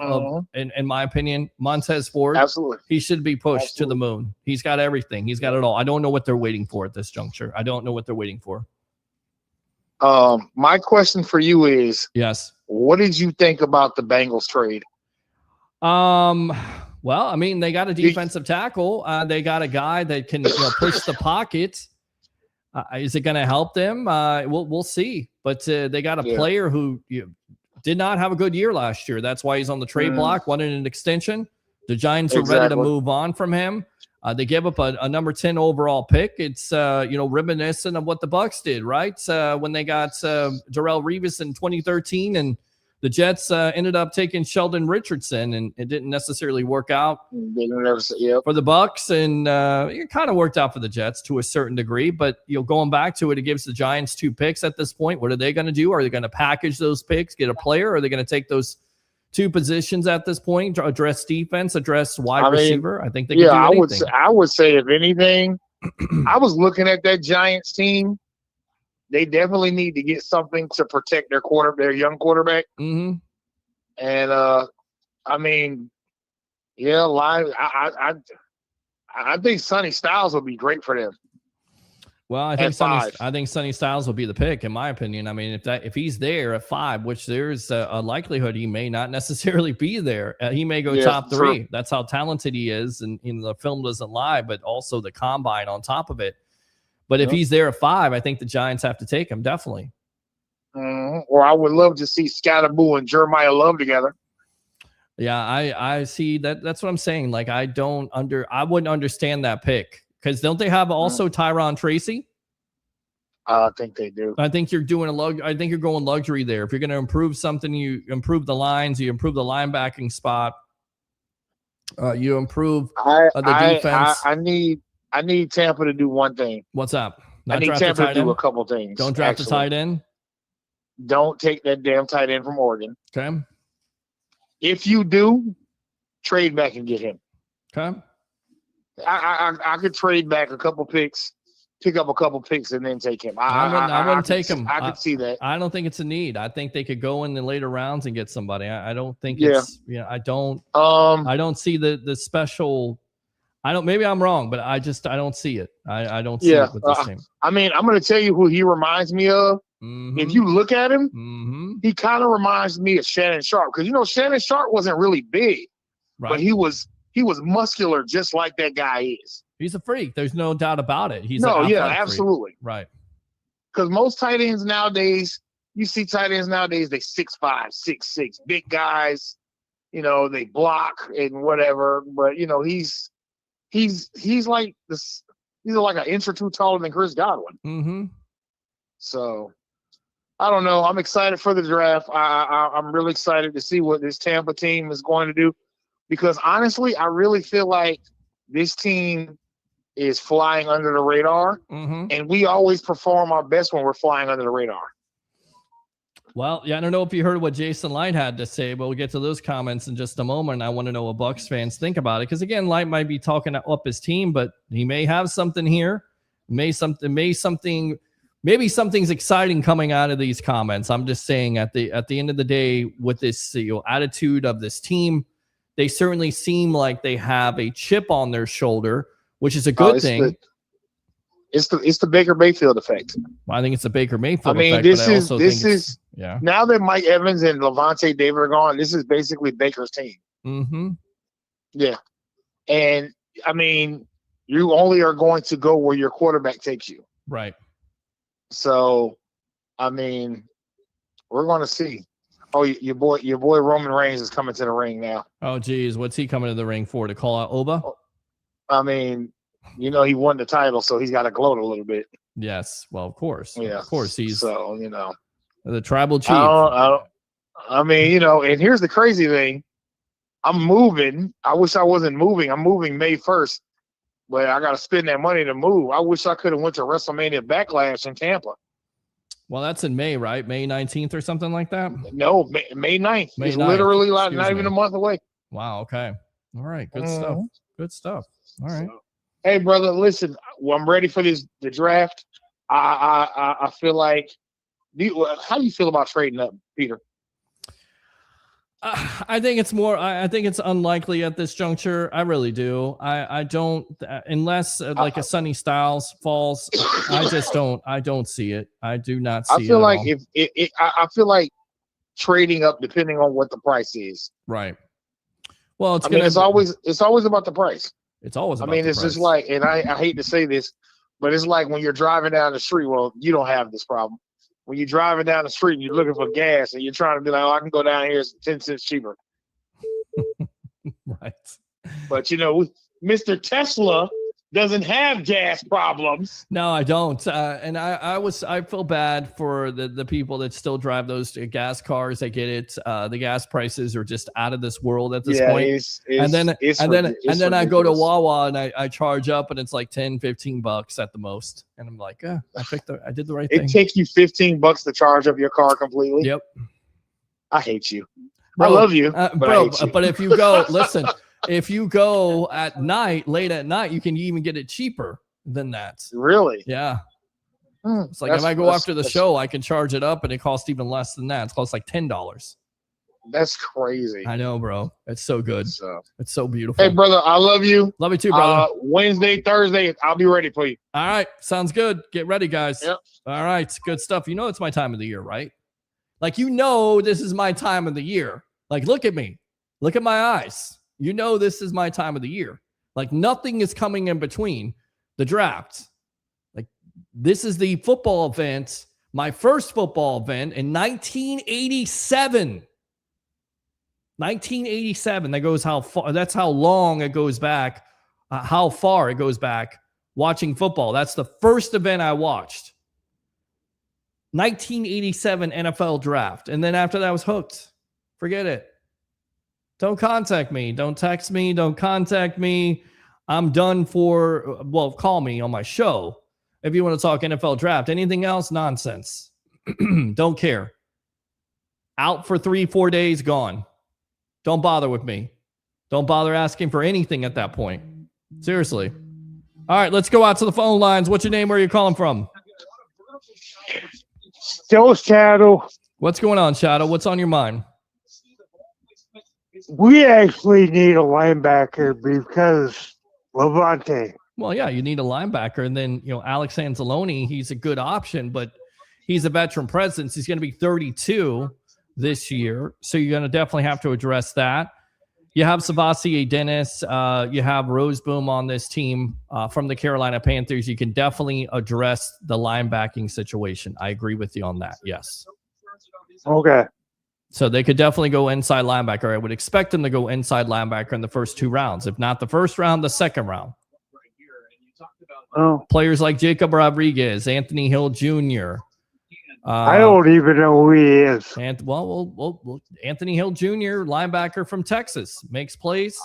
in my opinion, Montez Ford. Absolutely. He should be pushed to the moon. He's got everything. He's got it all. I don't know what they're waiting for at this juncture. I don't know what they're waiting for. My question for you is, yes. what did you think about the Bengals trade? Well, I mean, they got a defensive tackle. They got a guy that can push the pocket. Is it going to help them? We'll see. But they got a player who did not have a good year last year. That's why he's on the trade block, wanted an extension. The Giants are ready to move on from him. They gave up a number 10 overall pick. It's reminiscent of what the Bucs did, right? When they got Darrelle Revis in 2013, and the Jets ended up taking Sheldon Richardson, and it didn't necessarily work out for the Bucs, and it kind of worked out for the Jets to a certain degree. But going back to it, it gives the Giants 2 picks at this point. What are they going to do? Are they going to package those picks, get a player, or are they going to take those 2 positions at this point, address defense, address wide receiver? I think they can do anything. I would say, if anything, I was looking at that Giants team. They definitely need to get something to protect their young quarterback. Mm-hmm. And I mean, I think Sonny Styles would be great for them. Well, I think Sonny Styles will be the pick, in my opinion. I mean, if he's there at 5, which there's a likelihood he may not necessarily be there, he may go top 3. True. That's how talented he is, and the film doesn't lie, but also the combine on top of it. But if he's there at 5, I think the Giants have to take him, definitely. Or I would love to see Scatterboo and Jeremiah Love together. Yeah, I see that. That's what I'm saying. Like, I wouldn't understand that pick, because don't they have also Tyron Tracy? I think they do. I think you're doing I think you're going luxury there. If you're going to improve something, you improve the lines, you improve the linebacking spot, you improve the defense. I need Tampa to do one thing. What's up? I need Tampa to do a couple things. Don't draft a tight end. Don't take that damn tight end from Oregon. Okay. If you do, trade back and get him. Okay. I could trade back a couple picks, pick up a couple picks, and then take him. I wouldn't take him. I could see that. I don't think it's a need. I think they could go in the later rounds and get somebody. I don't think it's. I don't. I don't see the special. Maybe I'm wrong, but I don't see it. I don't see it with this team. I mean, I'm going to tell you who he reminds me of. Mm-hmm. If you look at him, he kind of reminds me of Shannon Sharp, because Shannon Sharp wasn't really big, but he was muscular, just like that guy is. He's a freak. There's no doubt about it. Absolutely. Freak. Right. Because most tight ends nowadays, they 6'5", 6'6", big guys. They block and whatever, but he's like this. He's like an inch or two taller than Chris Godwin. Mm-hmm. So I don't know. I'm excited for the draft. I'm really excited to see what this Tampa team is going to do, because honestly, I really feel like this team is flying under the radar, and we always perform our best when we're flying under the radar. Well, I don't know if you heard what Jason Light had to say, but we'll get to those comments in just a moment. I want to know what Bucs fans think about it, because again, Light might be talking up his team, but he may have something here. Maybe something's exciting coming out of these comments. I'm just saying, at the end of the day, with this attitude of this team, they certainly seem like they have a chip on their shoulder, which is a good thing. It's the Baker Mayfield effect. Well, I think it's the Baker Mayfield effect. This is now that Mike Evans and Levante David are gone, this is basically Baker's team. Mm-hmm. Yeah. And I mean, you only are going to go where your quarterback takes you. Right. So, I mean, we're going to see. Oh, your boy Roman Reigns is coming to the ring now. Oh, geez. What's he coming to the ring for? To call out Oba? I mean, he won the title, so he's got to gloat a little bit. Yes. Well, of course. Yeah. Of course. He's the tribal chief. I mean, and here's the crazy thing. I'm moving. I wish I wasn't moving. I'm moving May 1st, but I got to spend that money to move. I wish I could have went to WrestleMania Backlash in Tampa. Well, that's in May, right? May 19th or something like that? No, May 9th. It's literally not even a month away. Wow. Okay. All right. Good stuff. Good stuff. All right. Hey, brother, listen, I'm ready for the draft. I feel like how do you feel about trading up, Peter? I think it's more. I think it's unlikely at this juncture. I really do. I don't unless like a Sonny Styles falls. I just don't. I don't see it. I do not see it. I feel like all. I feel like trading up depending on what the price is. Right. Well, it's always about the price. It's always. About it's just like, and I hate to say this, but it's like when you're driving down the street. Well, you don't have this problem. When you're driving down the street and you're looking for gas and you're trying to be like, oh, I can go down here, it's 10 cents cheaper. Right. But Mr. Tesla doesn't have gas problems. No, I don't. And I feel bad for the people that still drive those gas cars. I get it. The gas prices are just out of this world at this point. And then I go to Wawa and I charge up and it's like $10-15 at the most. And I'm like, I did the right thing. It takes you $15 to charge up your car completely. Yep. I hate you. Bro, I love you, but I hate you. But if you go, listen. If you go at night, late at night, you can even get it cheaper than that. Really? Yeah. It's like if I go after the show, I can charge it up and it costs even less than that. It costs like $10. That's crazy. I know, bro. It's so good. It's so beautiful. Hey, brother, I love you. Love you too, brother. Wednesday, Thursday, I'll be ready for you. All right. Sounds good. Get ready, guys. Yep. All right. Good stuff. It's my time of the year, right? Like, this is my time of the year. Like, look at me. Look at my eyes. This is my time of the year. Like, nothing is coming in between the draft. Like, this is the football event, my first football event in 1987. 1987. That goes how far. That's how long it goes back. How far it goes back watching football. That's the first event I watched. 1987 NFL draft. And then after that, I was hooked. Forget it. Don't contact me. Don't text me. Don't contact me. I'm done call me on my show if you want to talk NFL draft. Anything else? Nonsense. Don't care. Out for 3-4 days, gone. Don't bother with me. Don't bother asking for anything at that point. Seriously. All right, let's go out to the phone lines. What's your name? Where are you calling from? Still Shadow. What's going on, Shadow? What's on your mind? We actually need a linebacker because Levante. Well, yeah, you need a linebacker. And then, Alex Anzalone, he's a good option, but he's a veteran presence. He's going to be 32 this year. So you're going to definitely have to address that. You have Savasi Dennis. You have Roseboom on this team from the Carolina Panthers. You can definitely address the linebacking situation. I agree with you on that. Yes. Okay. So they could definitely go inside linebacker. I would expect them to go inside linebacker in the first 2 rounds. If not the first round, the second round. Oh. Players like Jacob Rodriguez, Anthony Hill Jr. I don't even know who he is. And Anthony Hill Jr., linebacker from Texas, makes plays.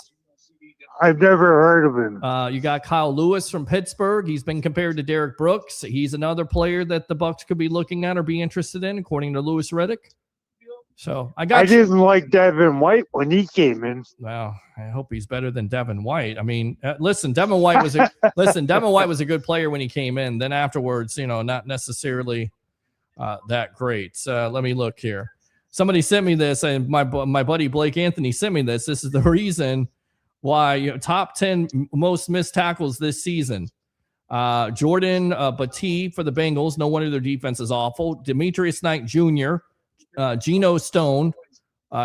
I've never heard of him. You got Kyle Lewis from Pittsburgh. He's been compared to Derek Brooks. He's another player that the Bucs could be looking at or be interested in, according to Louis Riddick. So I didn't like Devin White when he came in. Well, I hope he's better than Devin White. I mean, listen, Devin White was a good player when he came in. Then afterwards, not necessarily that great. Let me look here. Somebody sent me this, and my buddy Blake Anthony sent me this. This is the reason why top 10 most missed tackles this season. Jordan Battie for the Bengals. No wonder their defense is awful. Demetrius Knight Jr., Geno Stone,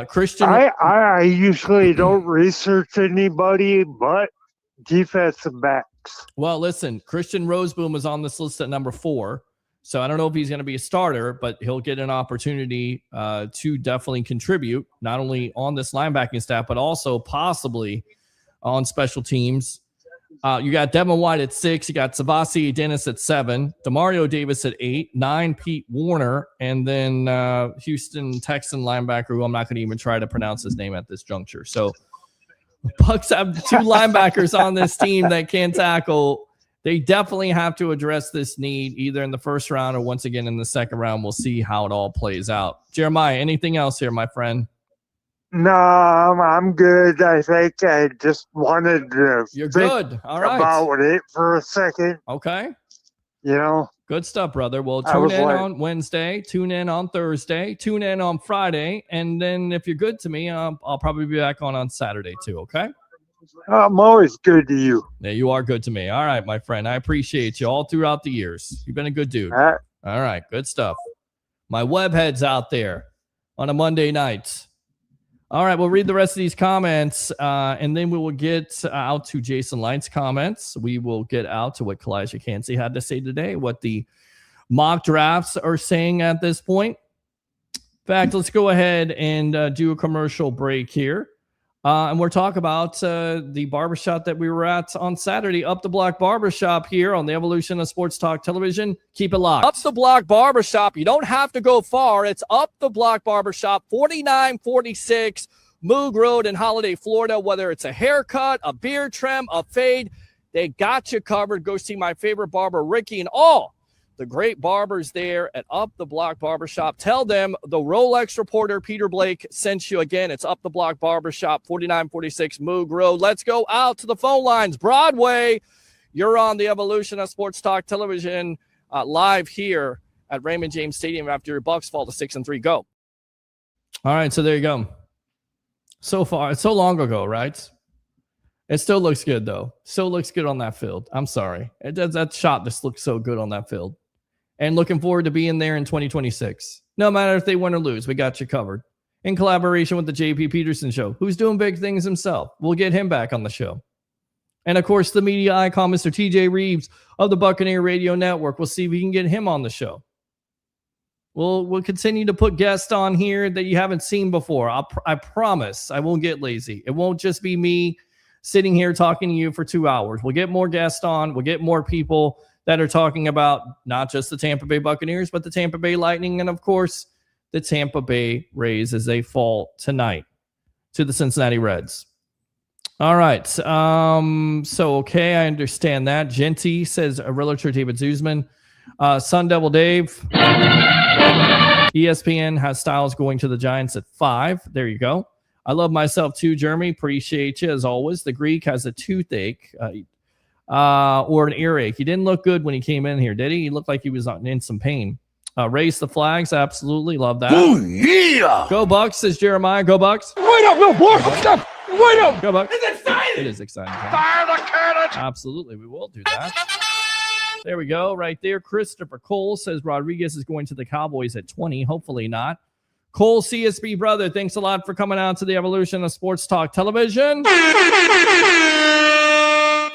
Christian. I usually don't research anybody but defensive backs. Well, listen, Christian Roseboom is on this list at number 4. So I don't know if he's going to be a starter, but he'll get an opportunity to definitely contribute, not only on this linebacking staff, but also possibly on special teams. You got Devin White at 6. You got Savasi Dennis at 7. Demario Davis at 8. 9, Pete Warner. And then Houston Texan linebacker, who I'm not going to even try to pronounce his name at this juncture. So Bucs have 2 linebackers on this team that can tackle. They definitely have to address this need either in the first round or once again in the second round. We'll see how it all plays out. Jeremiah, anything else here, my friend? No, I'm good. I think I just wanted to You're good. All right. About it for a second. Okay. Good stuff, brother. Well, I tune was in like- on Wednesday, tune in on Thursday, tune in on Friday, and then if you're good to me, I'll probably be back on Saturday too, okay? I'm always good to you. Yeah, you are good to me. All right, my friend. I appreciate you all throughout the years. You've been a good dude. All right. All right, good stuff. My web heads out there on a Monday night. All right, we'll read the rest of these comments, and then we will get out to Jason Light's comments. We will get out to what Kalijah Cansey had to say today, what the mock drafts are saying at this point. In fact, let's go ahead and do a commercial break here. And we'll talk about the barbershop that we were at on Saturday, Up the Block Barbershop here on the Evolution of Sports Talk Television. Keep it locked. Up the Block Barbershop. You don't have to go far. It's Up the Block Barbershop, 4946 Moog Road in Holiday, Florida. Whether it's a haircut, a beard trim, a fade, they got you covered. Go see my favorite barber, Ricky, and all the great barbers there at Up the Block Barbershop. Tell them the Rolex reporter, Peter Blake, sent you again. It's Up the Block Barbershop, 4946 Moog Road. Let's go out to the phone lines. Broadway, you're on the Evolution of Sports Talk Television live here at Raymond James Stadium after your Bucs fall to 6-3. Go. All right, so there you go. So far, it's so long ago, right? It still looks good, though. Still looks good on that field. I'm sorry. That shot just looks so good on that field. And looking forward to being there in 2026. No matter if they win or lose, we got you covered. In collaboration with the JP Peterson Show, who's doing big things himself. We'll get him back on the show. And, of course, the media icon, Mr. TJ Reeves of the Buccaneer Radio Network. We'll see if we can get him on the show. We'll continue to put guests on here that you haven't seen before. I promise I won't get lazy. It won't just be me sitting here talking to you for 2 hours. We'll get more guests on. We'll get more people that are talking about not just the Tampa Bay Buccaneers, but the Tampa Bay Lightning and, of course, the Tampa Bay Rays as they fall tonight to the Cincinnati Reds. All right. Okay, I understand that. Genty says a realtor, David Zuzman. Sun Devil Dave. ESPN has Styles going to the Giants at 5. There you go. I love myself too, Jeremy. Appreciate you as always. The Greek has a toothache. Or an earache. He didn't look good when he came in here, did he? He looked like he was in some pain. Raise the flags. Absolutely. Love that. Oh, yeah. Go Bucs, says Jeremiah. Go Bucs. Wait up, little boy. Wait up. Go Bucs. It's exciting. It is exciting. Fire the cannon. Absolutely. We will do that. There we go. Right there. Christopher Cole says Rodriguez is going to the Cowboys at 20. Hopefully not. Cole CSB brother, thanks a lot for coming out to the Evolution of Sports Talk Television.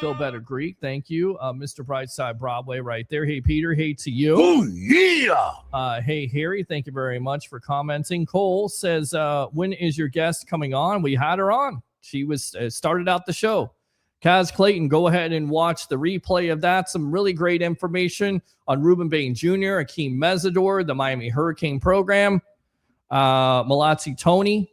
Feel better, Greek. Thank you. Mr. Brightside Broadway right there. Hey, Peter. Hey to you. Oh, yeah. Hey, Harry. Thank you very much for commenting. Cole says, when is your guest coming on? We had her on. She was started out the show. Casz Clayton, go ahead and watch the replay of that. Some really great information on Ruben Bain Jr., Akheem Mesidor, the Miami Hurricane program. Malachi Tony.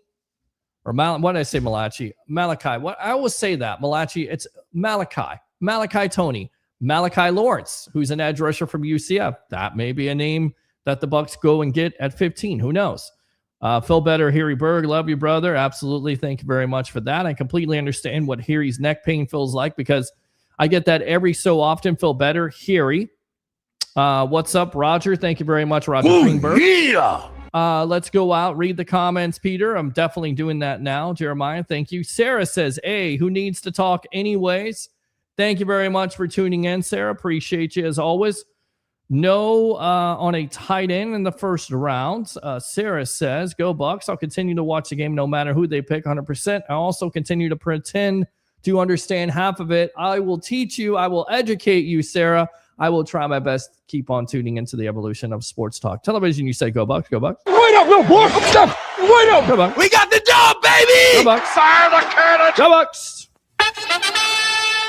Or what did I say, Malachi? Malachi. What I always say that Malachi. It's Malachi. Malachi Tony. Malachi Lawrence, who's an edge rusher from UCF. That may be a name that the Bucs go and get at 15. Who knows? Phil Better, Harry Berg. Love you, brother. Absolutely. Thank you very much for that. I completely understand what Harry's neck pain feels like because I get that every so often. Phil Better, Harry. What's up, Roger? Thank you very much, Roger Greenberg. Yeah. Let's go out, read the comments, Peter. I'm definitely doing that now. Jeremiah, thank you. Sarah says, hey, who needs to talk anyways? Thank you very much for tuning in, Sarah. Appreciate you as always. No on a tight end in the first round. Sarah says, go Bucs. I'll continue to watch the game no matter who they pick 100%. I also continue to pretend to understand half of it. I will teach you. I will educate you, Sarah. I will try my best to keep on tuning into the Evolution of Sports Talk Television. You say, go Bucs, go Bucs. Wait up, little boy. Wait up. Go Bucs. We got the job, baby. Go Bucs. Fire the cannon. Go Bucs.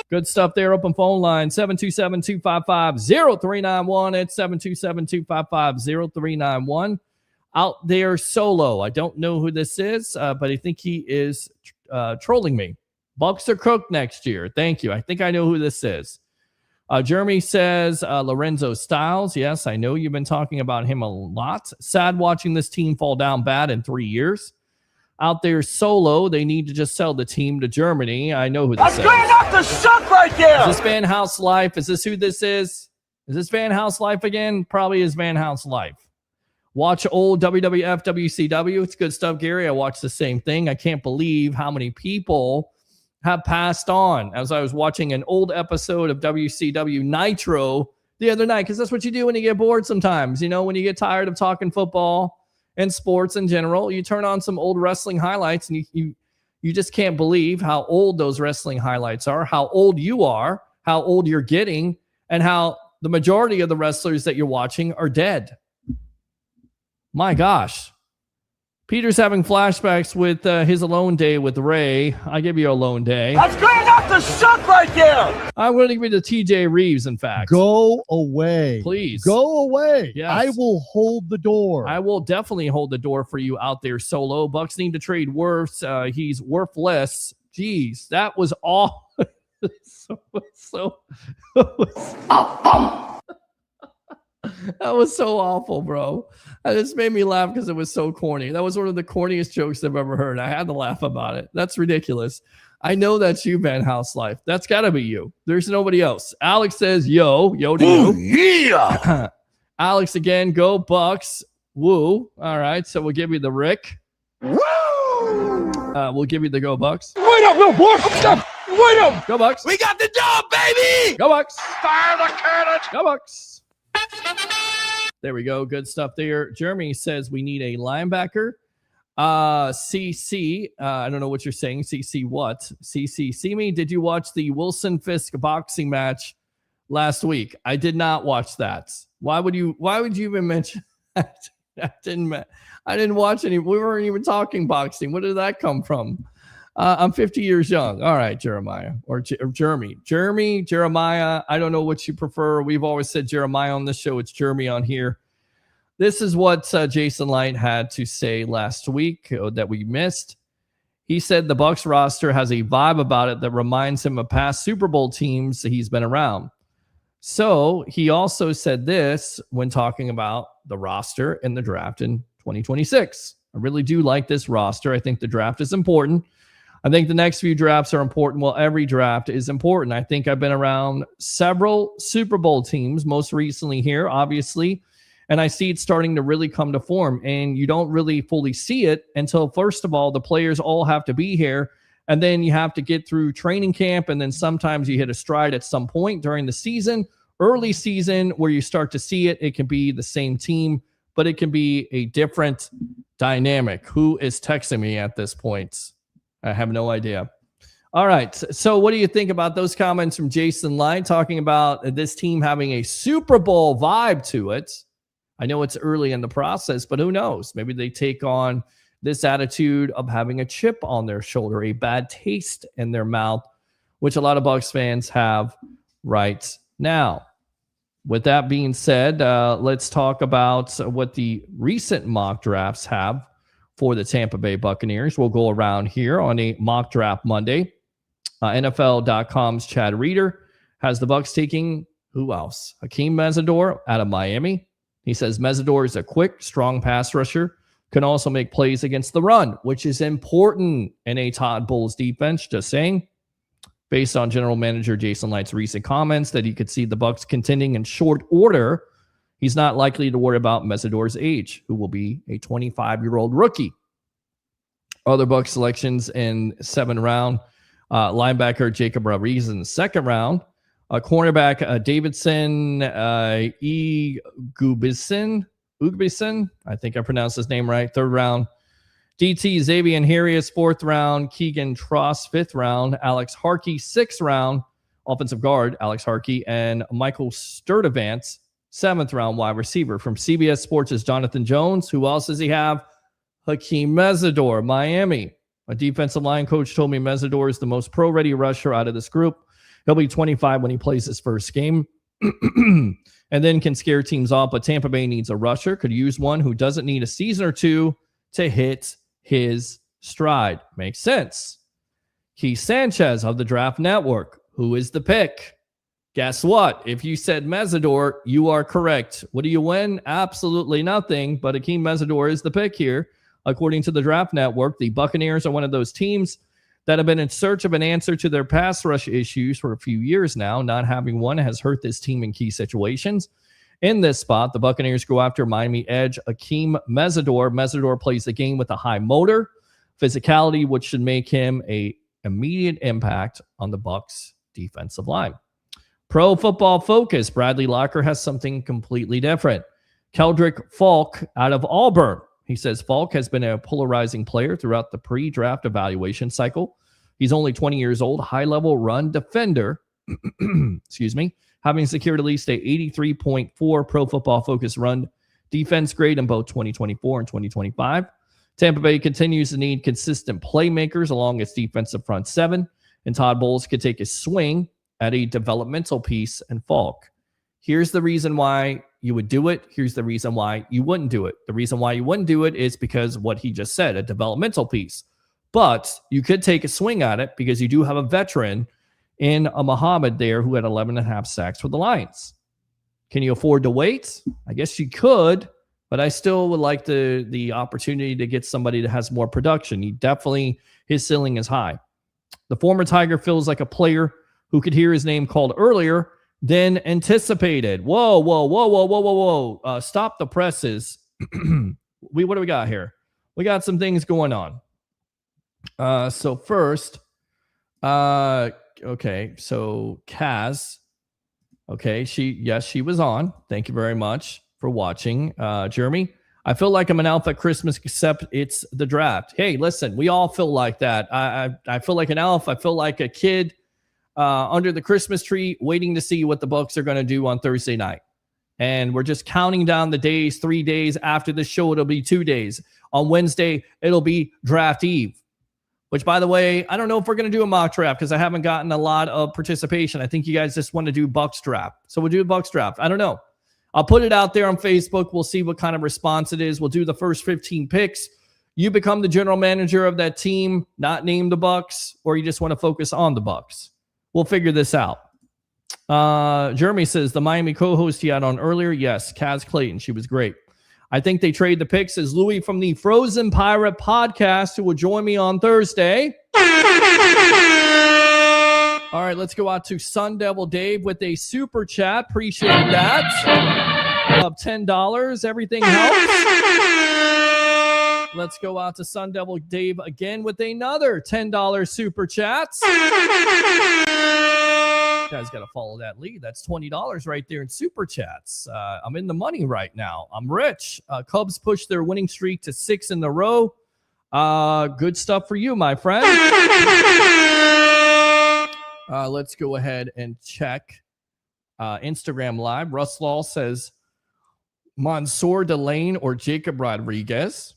Good stuff there. Open phone line, 727-255-0391. It's 727-255-0391. Out there solo. I don't know who this is, but I think he is trolling me. Bucs are cooked next year. Thank you. I think I know who this is. Jeremy says Lorenzo Styles. Yes, I know you've been talking about him a lot. Sad watching this team fall down bad in 3 years. Out there solo, they need to just sell the team to Germany. I know who this is. I'm trying not to suck right there. Is this man House Life? Is this who this is? Is this Van House life again? Probably is Van House life. Watch old WWF, WCW. It's good stuff, Gary. I watched the same thing. I can't believe how many people have passed on as I was watching an old episode of WCW Nitro the other night, because that's what you do when you get bored sometimes. You know, when you get tired of talking football and sports in general, you turn on some old wrestling highlights, and you just can't believe how old those wrestling highlights are, how old you are, how old you're getting, and how the majority of the wrestlers that you're watching are dead. My gosh. Peter's having flashbacks with his alone day with Ray. I give you a alone day. That's great enough to suck right there. I'm going to give you the TJ Reeves, in fact. Go away. Please. Go away. Yes. I will hold the door. I will definitely hold the door for you out there, Solo. Bucs need to trade Wirfs. He's worthless. Jeez, that was all. That was so awful, bro. It just made me laugh because it was so corny. That was one of the corniest jokes I've ever heard. I had to laugh about it. That's ridiculous. I know that's you, Van House Life. That's got to be you. There's nobody else. Alex says, yo to you. Yeah. Alex again, go Bucs. Woo. All right, so we'll give you the Rick. Woo! We'll give you the go Bucs. Wait up, little boy. Wait up. Go Bucs. We got the job, baby. Go Bucs. Fire the cannon. Go Bucs. There we go. Good stuff there. Jeremy says we need a linebacker. CC, I don't know what you're saying. CC what? CC, see me? Did you watch the Wilson Fisk boxing match last week? I did not watch that. Why would you even mention that? I didn't watch any. We weren't even talking boxing. Where did that come from? I'm 50 years young. All right, Jeremiah or Jeremy. Jeremiah. I don't know what you prefer. We've always said Jeremiah on this show. It's Jeremy on here. This is what Jason Light had to say last week that we missed. He said the Bucs roster has a vibe about it that reminds him of past Super Bowl teams he's been around. So he also said this when talking about the roster and the draft in 2026. I really do like this roster. I think the draft is important. I think the next few drafts are important. Well, every draft is important. I think I've been around several Super Bowl teams, most recently here, obviously, and I see it starting to really come to form. And you don't really fully see it until, first of all, the players all have to be here, and then you have to get through training camp, and then sometimes you hit a stride at some point during the season, early season, where you start to see it. It can be the same team, but it can be a different dynamic. Who is texting me at this point? I have no idea. All right. So what do you think about those comments from Jason Light talking about this team having a Super Bowl vibe to it? I know it's early in the process, but who knows? Maybe they take on this attitude of having a chip on their shoulder, a bad taste in their mouth, which a lot of Bucs fans have right now. With that being said, let's talk about what the recent mock drafts have for the Tampa Bay Buccaneers. We'll go around here on a mock draft Monday. NFL.com's Chad Reeder has the Bucs taking who else? Akheem Mesidor out of Miami. He says Mesidor is a quick, strong pass rusher, can also make plays against the run, which is important in a Todd Bowles defense. Just saying. Based on general manager Jason Light's recent comments that he could see the Bucs contending in short order, he's not likely to worry about Mesidor's age, who will be a 25-year-old rookie. Other Bucs selections in 7th round, linebacker Jacob Ruiz in the 2nd round, cornerback Davidson Ugbison, I think I pronounced his name right, 3rd round. DT Xavier Harris, 4th round. Keegan Tross, 5th round. Alex Harkey, 6th round. Offensive guard Alex Harkey, and Michael Sturdivant, 7th round wide receiver. From CBS Sports' Jonathan Jones. Who else does he have? Akheem Mesidor, Miami. A defensive line coach told me Mesidor is the most pro-ready rusher out of this group. He'll be 25 when he plays his first game and then can scare teams off. But Tampa Bay needs a rusher, could use one who doesn't need a season or two to hit his stride. Makes sense. Keith Sanchez of the Draft Network. Who is the pick? Guess what? If you said Mesidor, you are correct. What do you win? Absolutely nothing. But Akheem Mesidor is the pick here. According to the Draft Network, the Buccaneers are one of those teams that have been in search of an answer to their pass rush issues for a few years now. Not having one has hurt this team in key situations. In this spot, the Buccaneers go after Miami edge Akheem Mesidor. Mesidor plays the game with a high motor, physicality, which should make him an immediate impact on the Bucs defensive line. Pro Football Focus, Bradley Locker has something completely different. Keldrick Falk out of Auburn. He says Falk has been a polarizing player throughout the pre-draft evaluation cycle. He's only 20 years old, high-level run defender, excuse me, having secured at least a 83.4 Pro Football Focus run defense grade in both 2024 and 2025. Tampa Bay continues to need consistent playmakers along its defensive front seven, and Todd Bowles could take a swing at a developmental piece in Falk. Here's the reason why you would do it. Here's the reason why you wouldn't do it. The reason why you wouldn't do it is because what he just said, a developmental piece. But you could take a swing at it because you do have a veteran in a Muhammad there who had 11.5 sacks for the Lions. Can you afford to wait? I guess you could, but I still would like the opportunity to get somebody that has more production. His ceiling is high. The former Tiger feels like a player who could hear his name called earlier than anticipated. Whoa. Stop the presses. What do we got here? We got some things going on. So first, okay, so Casz, okay, she was on. Thank you very much for watching. Jeremy, I feel like I'm an elf at Christmas, except it's the draft. Hey, listen, we all feel like that. I feel like an elf. I feel like a kid under the Christmas tree waiting to see what the Bucs are going to do on Thursday night. And we're just counting down the days, 3 days. After the show, it'll be 2 days. On Wednesday, it'll be draft eve. Which, by the way, I don't know if we're going to do a mock draft because I haven't gotten a lot of participation. I think you guys just want to do Bucs draft. So we'll do a Bucs draft. I don't know. I'll put it out there on Facebook. We'll see what kind of response it is. We'll do the first 15 picks. You become the general manager of that team, not name the Bucs, or you just want to focus on the Bucs. We'll figure this out. Jeremy says the Miami co-host he had on earlier. Yes, Casz Clayton. She was great. I think they trade the picks as Louis from the Frozen Pirate podcast, who will join me on Thursday. All right, let's go out to Sun Devil Dave with a super chat. Appreciate that. Of $10. Everything helps. Let's go out to Sun Devil Dave again with another $10 super chat. You guys got to follow that lead. That's $20 right there in super chats. I'm in the money right now. I'm rich. Cubs push their winning streak to 6 in a row. Good stuff for you, my friend. Let's go ahead and check Instagram Live. Russ Law says Mansour Delane or Jacob Rodriguez.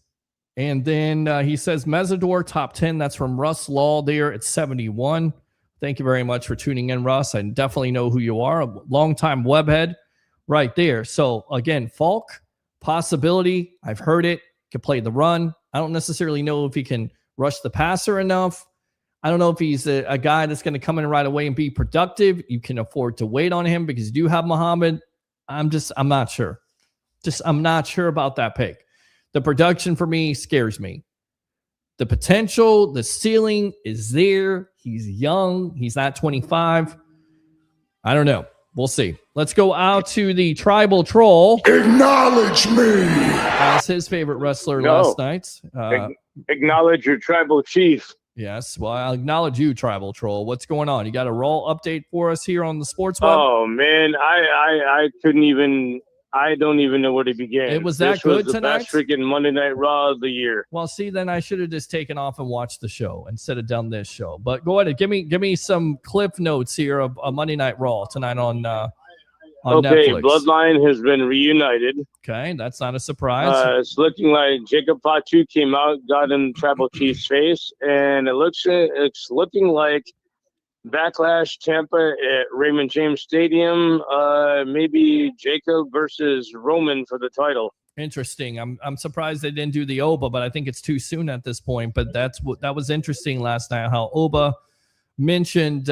And then he says Mesidor top 10. That's from Russ Law there at 71. Thank you very much for tuning in, Russ. I definitely know who you are. A longtime webhead right there. So, again, Falk, possibility. I've heard it. Can play the run. I don't necessarily know if he can rush the passer enough. I don't know if he's a guy that's going to come in right away and be productive. You can afford to wait on him because you do have Muhammad. I'm not sure. I'm not sure about that pick. The production for me scares me. The potential, the ceiling is there. He's young. He's not 25. I don't know. We'll see. Let's go out to the Tribal Troll. Acknowledge me. As his favorite wrestler last night. Acknowledge your tribal chief. Yes. Well, I'll acknowledge you, Tribal Troll. What's going on? You got a Raw update for us here on the Sports Web? Oh, man. I couldn't even... I don't even know where to begin. It was that good tonight? This was the best freaking Monday Night Raw of the year. Well, see, then I should have just taken off and watched the show instead of done this show. But go ahead, give me some clip notes here of a Monday Night Raw tonight on Netflix. Bloodline has been reunited. Okay, that's not a surprise. It's looking like Jacob Fatu came out, got in Tribal Chief's face, and it's looking like Backlash Tampa at Raymond James Stadium. Maybe Jacob versus Roman for the title. Interesting. I'm surprised they didn't do the Oba, but I think it's too soon at this point. But that was interesting last night how Oba mentioned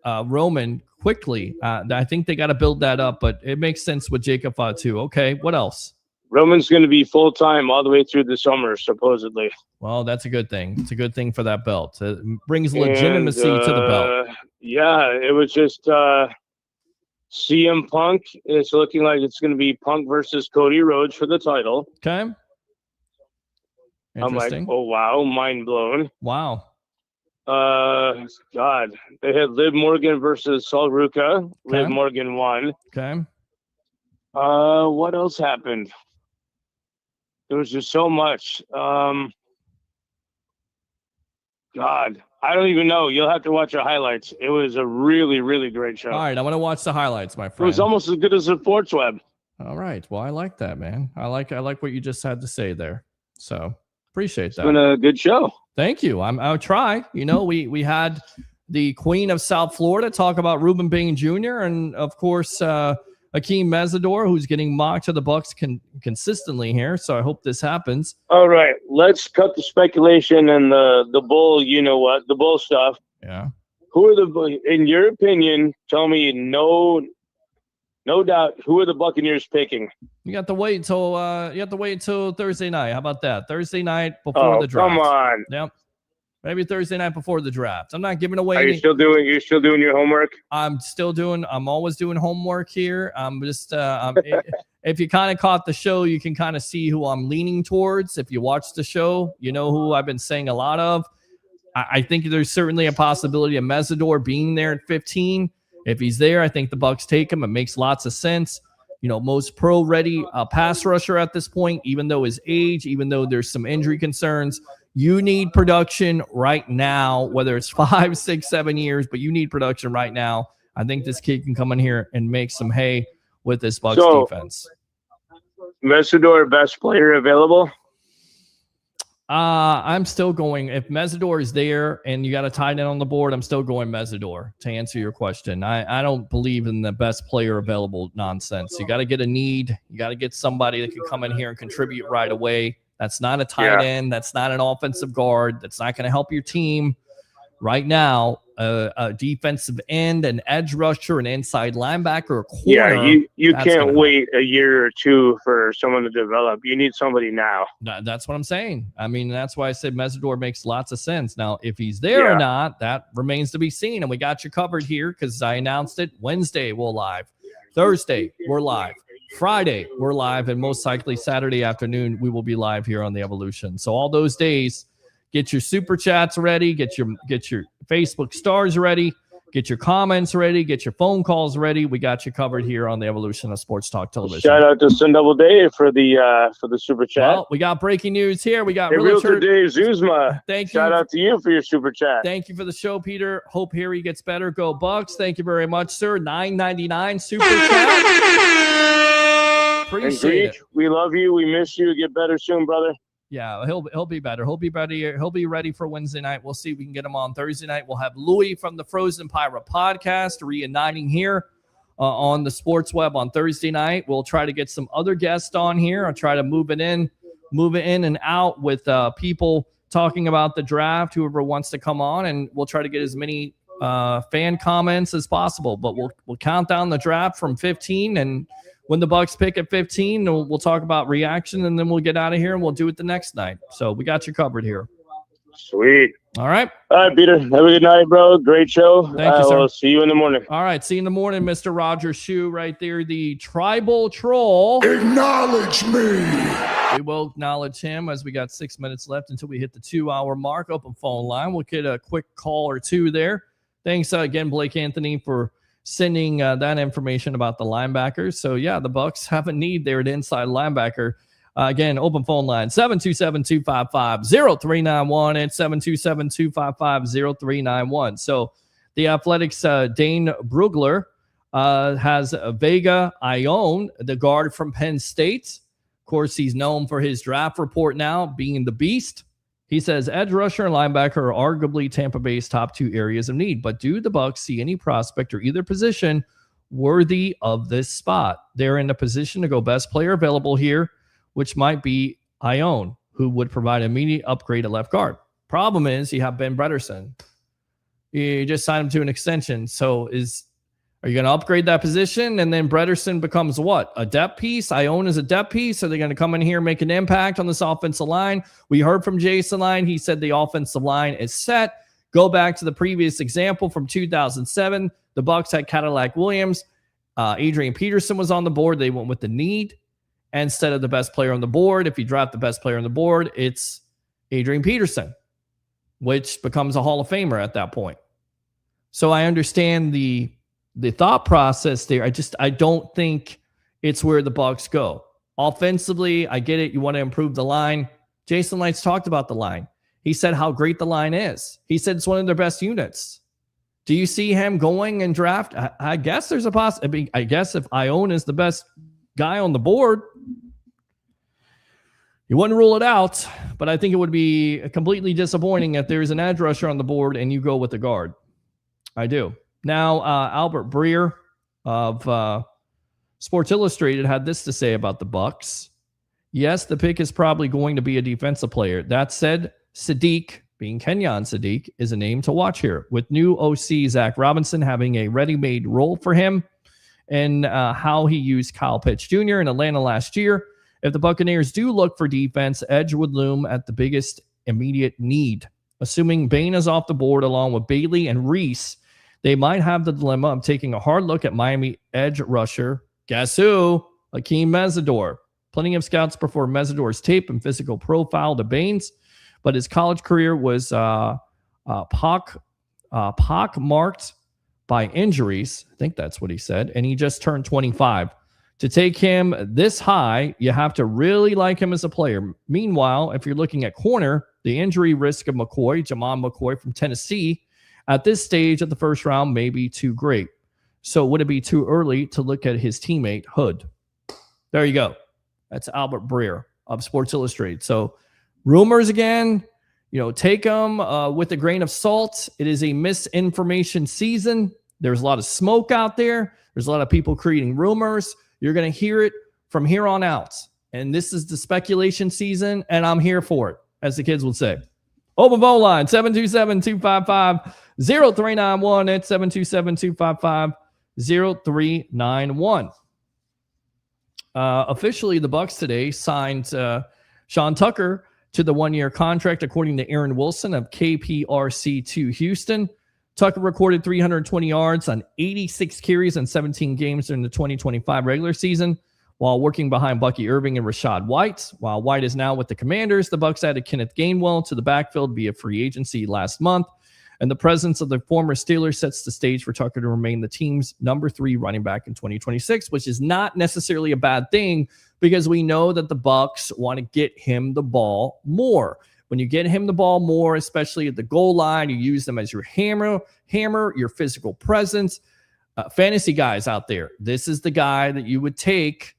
Roman quickly. I think they got to build that up, but it makes sense with Jacob Fatu. Okay, what else? Roman's going to be full-time all the way through the summer, supposedly. Well, that's a good thing. It's a good thing for that belt. It brings legitimacy to the belt. Yeah, it was just CM Punk. It's looking like it's going to be Punk versus Cody Rhodes for the title. Okay. I'm like, oh, wow, mind blown. Wow. God. They had Liv Morgan versus Sol Ruca. Okay. Liv Morgan won. Okay. What else happened? There was just so much. God, I don't even know. You'll have to watch the highlights. It was a really, really great show. All right, I want to watch the highlights, my It friend. was almost as good as the Sports Web. All right. Well, I like that, man. I like what you just had to say there. So appreciate that. It's been a good show. Thank you. I'll try. You know, we had the Queen of South Florida talk about Ruben Bain Jr. and of course Akheem Mesidor, who's getting mocked to the Bucs consistently here. So I hope this happens. All right, let's cut the speculation and the bull. You know what? The bull stuff. Yeah. Who are in your opinion? Tell me, no doubt. Who are the Buccaneers picking? You have to wait until Thursday night. How about that? Thursday night before the draft. Come on. Yep. Maybe Thursday night before the draft. I'm not giving away. Are you still doing your homework? I'm always doing homework here. I'm just if you kind of caught the show, you can kind of see who I'm leaning towards. If you watch the show, you know who I've been saying a lot of. I think there's certainly a possibility of Mesidor being there at 15. If he's there, I think the Bucs take him. It makes lots of sense. You know, most pro-ready pass rusher at this point, even though his age, even though there's some injury concerns. You need production right now, whether it's 5, 6, 7 years, but you need production right now. I think this kid can come in here and make some hay with this Bucs defense. Mesidor, best player available? I'm still going. If Mesidor is there and you got a tight end on the board, I'm still going Mesidor to answer your question. I don't believe in the best player available nonsense. You got to get a need. You got to get somebody that can come in here and contribute right away. That's not a tight end. That's not an offensive guard. That's not going to help your team right now. A defensive end, an edge rusher, an inside linebacker, a corner. Yeah, you can't wait a year or two for someone to develop. You need somebody now. That's what I'm saying. I mean, that's why I said Mesidor makes lots of sense. Now, if he's there or not, that remains to be seen. And we got you covered here because I announced it. Wednesday, we're live. Thursday, we're live. Friday, we're live. And most likely Saturday afternoon, we will be live here on The Evolution. So all those days, get your super chats ready, get your Facebook stars ready, get your comments ready, get your phone calls ready. We got you covered here on The Evolution of Sports Talk Television. Shout out to Sun Double Day for the super chat. Well, we got breaking news here. We got Realtor Dave Zuzma. Thank you. Shout out to you for your super chat. Thank you for the show, Peter. Hope Harry gets better. Go Bucs. Thank you very much, sir. $9.99 super chat. Appreciate it. We love you. We miss you. Get better soon, brother. Yeah, he'll be better. He'll be better. He'll be ready for Wednesday night. We'll see if we can get him on Thursday night. We'll have Louie from the Frozen Pirate podcast reuniting here on the Sports Web on Thursday night. We'll try to get some other guests on here. I'll try to move it in and out with people talking about the draft, whoever wants to come on, and we'll try to get as many fan comments as possible. But we'll count down the draft from 15, and when the Bucs pick at 15, we'll talk about reaction, and then we'll get out of here and we'll do it the next night. So we got you covered here. Sweet. All right. All right, Peter. Have a good night, bro. Great show. Thank you, sir. We'll see you in the morning. All right. See you in the morning, Mr. Roger Shue right there, the tribal troll. Acknowledge me. We will acknowledge him as we got 6 minutes left until we hit the 2-hour mark. Open phone line. We'll get a quick call or two there. Thanks again, Blake Anthony, for sending that information about the linebackers. So, yeah, the Bucs have a need there at inside linebacker. Again, open phone line, 727-255-0391 and 727-255-0391. So, the Athletics' Dane Brugler has Vega Ione, the guard from Penn State. Of course, he's known for his draft report now, being the beast. He says edge rusher and linebacker are arguably Tampa Bay's top two areas of need, but do the Bucs see any prospect or either position worthy of this spot? They're in a position to go best player available here, which might be Ione, who would provide an immediate upgrade at left guard. Problem is you have Ben Bredesen. You just signed him to an extension. So Are you going to upgrade that position? And then Brederson becomes what? A depth piece? Ione is a depth piece. Are they going to come in here and make an impact on this offensive line? We heard from Jason Line. He said the offensive line is set. Go back to the previous example from 2007. The Bucs had Cadillac Williams. Adrian Peterson was on the board. They went with the need instead of the best player on the board. If you draft the best player on the board, it's Adrian Peterson, which becomes a Hall of Famer at that point. So I understand the thought process there. I don't think it's where the Bucs go. Offensively, I get it. You want to improve the line. Jason Lights talked about the line. He said how great the line is. He said it's one of their best units. Do you see him going and draft? I guess there's a possibility. I guess if Ione is the best guy on the board, you wouldn't rule it out, but I think it would be completely disappointing if there's an edge rusher on the board and you go with the guard. I do. Now, Albert Breer of Sports Illustrated had this to say about the Bucs. Yes, the pick is probably going to be a defensive player. That said, Sadiq, being Kenyon Sadiq, is a name to watch here, with new OC Zach Robinson having a ready-made role for him and how he used Kyle Pitts Jr. in Atlanta last year. If the Buccaneers do look for defense, edge would loom at the biggest immediate need. Assuming Bain is off the board along with Bailey and Reese, they might have the dilemma of taking a hard look at Miami edge rusher. Guess who? Akheem Mesidor. Plenty of scouts prefer Mesidor's tape and physical profile to Bain's, but his college career was pock-marked by injuries. I think that's what he said. And he just turned 25. To take him this high, you have to really like him as a player. Meanwhile, if you're looking at corner, the injury risk of Jamon McCoy from Tennessee, at this stage of the first round may be too great. So would it be too early to look at his teammate, Hood? There you go. That's Albert Breer of Sports Illustrated. So rumors again, take them with a grain of salt. It is a misinformation season. There's a lot of smoke out there. There's a lot of people creating rumors. You're going to hear it from here on out. And this is the speculation season, and I'm here for it, as the kids would say. Open phone line, 727-255-0391. It's 727-255-0391. Officially, the Bucs today signed Sean Tucker to the one-year contract, according to Aaron Wilson of KPRC2 Houston. Tucker recorded 320 yards on 86 carries in 17 games during the 2025 regular season, while working behind Bucky Irving and Rashad White. While White is now with the Commanders, the Bucs added Kenneth Gainwell to the backfield via free agency last month, and the presence of the former Steelers sets the stage for Tucker to remain the team's number 3 running back in 2026, which is not necessarily a bad thing because we know that the Bucs want to get him the ball more. When you get him the ball more, especially at the goal line, you use them as your hammer, your physical presence. Fantasy guys out there, this is the guy that you would take,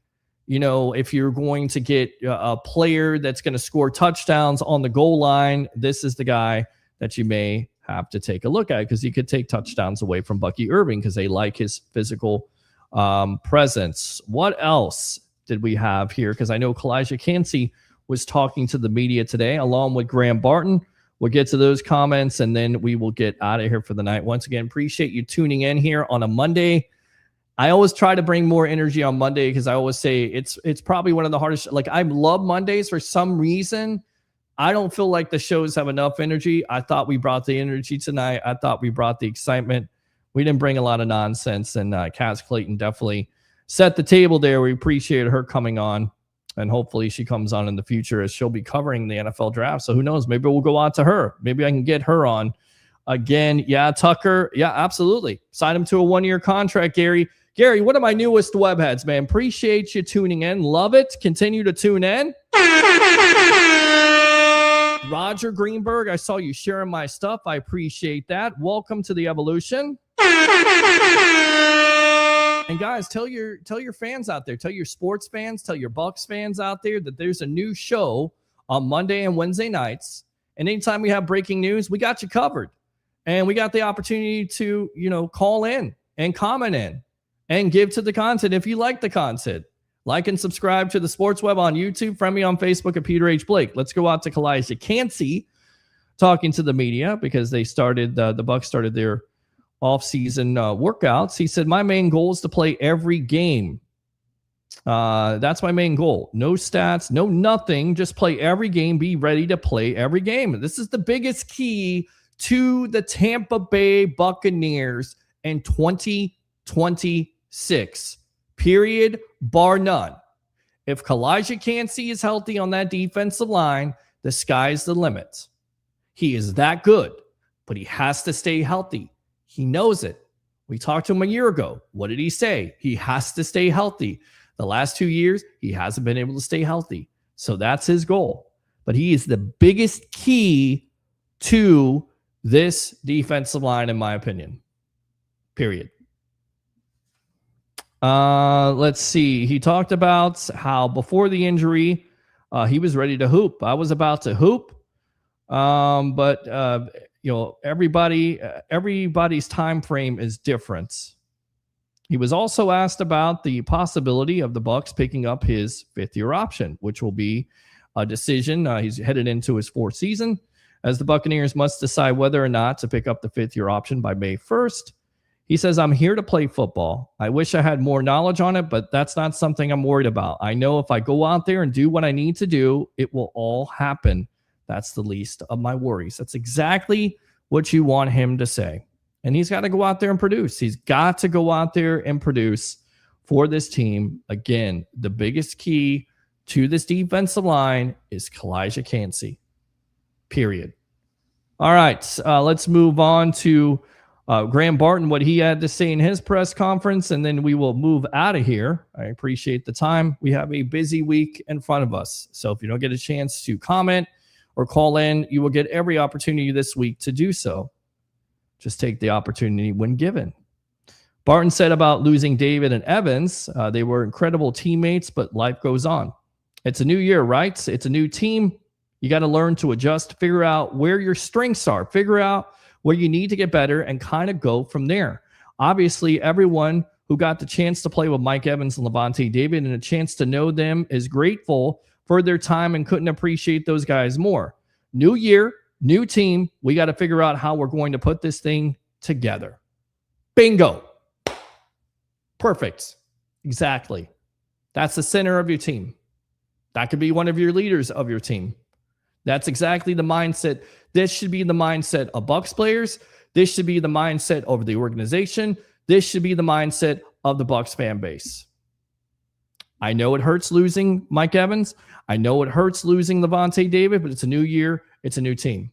if you're going to get a player that's going to score touchdowns on the goal line. This is the guy that you may have to take a look at because he could take touchdowns away from Bucky Irving because they like his physical presence. What else did we have here? Because I know Kalijah Cansey was talking to the media today, along with Graham Barton. We'll get to those comments, and then we will get out of here for the night. Once again, appreciate you tuning in here on a Monday. I always try to bring more energy on Monday because I always say it's probably one of the hardest. Like, I love Mondays for some reason. I don't feel like the shows have enough energy. I thought we brought the energy tonight. I thought we brought the excitement. We didn't bring a lot of nonsense, and Casz Clayton definitely set the table there. We appreciate her coming on. And hopefully she comes on in the future as she'll be covering the NFL draft. So who knows? Maybe we'll go out to her. Maybe I can get her on again. Yeah, Tucker. Yeah, absolutely. Sign him to a one-year contract, Gary. Gary, one of my newest webheads, man. Appreciate you tuning in. Love it. Continue to tune in. Roger Greenberg, I saw you sharing my stuff. I appreciate that. Welcome to the evolution. And guys, tell your fans out there, tell your sports fans, tell your Bucs fans out there that there's a new show on Monday and Wednesday nights. And anytime we have breaking news, we got you covered. And we got the opportunity to, call in and comment in and give to the content if you like the content. Like and subscribe to the Sports Web on YouTube. Friend me on Facebook at Peter H. Blake. Let's go out to Kalijah Cansey talking to the media because they started, the Bucs started their off-season workouts. He said, my main goal is to play every game. That's my main goal. No stats, no nothing. Just play every game. Be ready to play every game. This is the biggest key to the Tampa Bay Buccaneers in 2026. Period. Bar none. If Casz Casz is healthy on that defensive line, the sky's the limit. He is that good, but he has to stay healthy. He knows it. We talked to him a year ago. What did he say? He has to stay healthy. The last 2 years, he hasn't been able to stay healthy. So that's his goal. But he is the biggest key to this defensive line, in my opinion. Period. Let's see. He talked about how before the injury, he was ready to hoop. I was about to hoop. But everybody's time frame is different. He was also asked about the possibility of the Bucs picking up his fifth-year option, which will be a decision. He's headed into his fourth season, as the Buccaneers must decide whether or not to pick up the fifth-year option by May 1st. He says, I'm here to play football. I wish I had more knowledge on it, but that's not something I'm worried about. I know if I go out there and do what I need to do, it will all happen. That's the least of my worries. That's exactly what you want him to say. And he's got to go out there and produce. He's got to go out there and produce for this team. Again, the biggest key to this defensive line is Casz Casz. Period. All right, let's move on to Graham Barton, what he had to say in his press conference, and then we will move out of here. I appreciate the time. We have a busy week in front of us. So if you don't get a chance to comment or call in, you will get every opportunity this week to do so. Just take the opportunity when given. Barton said about losing David and Evans, they were incredible teammates, but life goes on. It's a new year, right? It's a new team. You got to learn to adjust, figure out where your strengths are, figure out where you need to get better, and kind of go from there. Obviously, everyone who got the chance to play with Mike Evans and Lavonte David and a chance to know them is grateful for their time and couldn't appreciate those guys more. New year, new team. We got to figure out how we're going to put this thing together. Bingo. Perfect. Exactly. That's the center of your team. That could be one of your leaders of your team. That's exactly the mindset. This should be the mindset of Bucs players. This should be the mindset of the organization. This should be the mindset of the Bucs fan base. I know it hurts losing Mike Evans. I know it hurts losing Lavonte David, but it's a new year. It's a new team.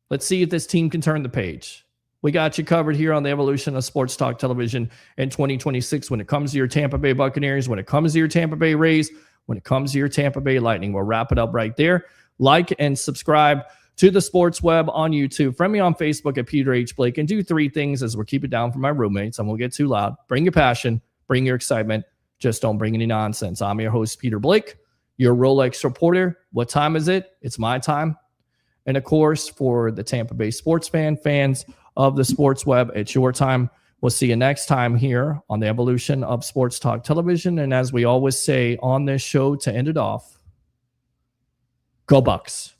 Let's see if this team can turn the page. We got you covered here on the evolution of Sports Talk Television in 2026 when it comes to your Tampa Bay Buccaneers, when it comes to your Tampa Bay Rays, when it comes to your Tampa Bay Lightning. We'll wrap it up right there. Like and subscribe to the Sports Web on YouTube. Friend me on Facebook at Peter H. Blake, and do three things as we'll keep it down for my roommates. I won't get too loud. Bring your passion. Bring your excitement. Just don't bring any nonsense. I'm your host, Peter Blake, your Rolex reporter. What time is it? It's my time. And of course, for the Tampa Bay sports fans of the Sports Web, it's your time. We'll see you next time here on the evolution of Sports Talk Television. And as we always say on this show to end it off, go Bucs.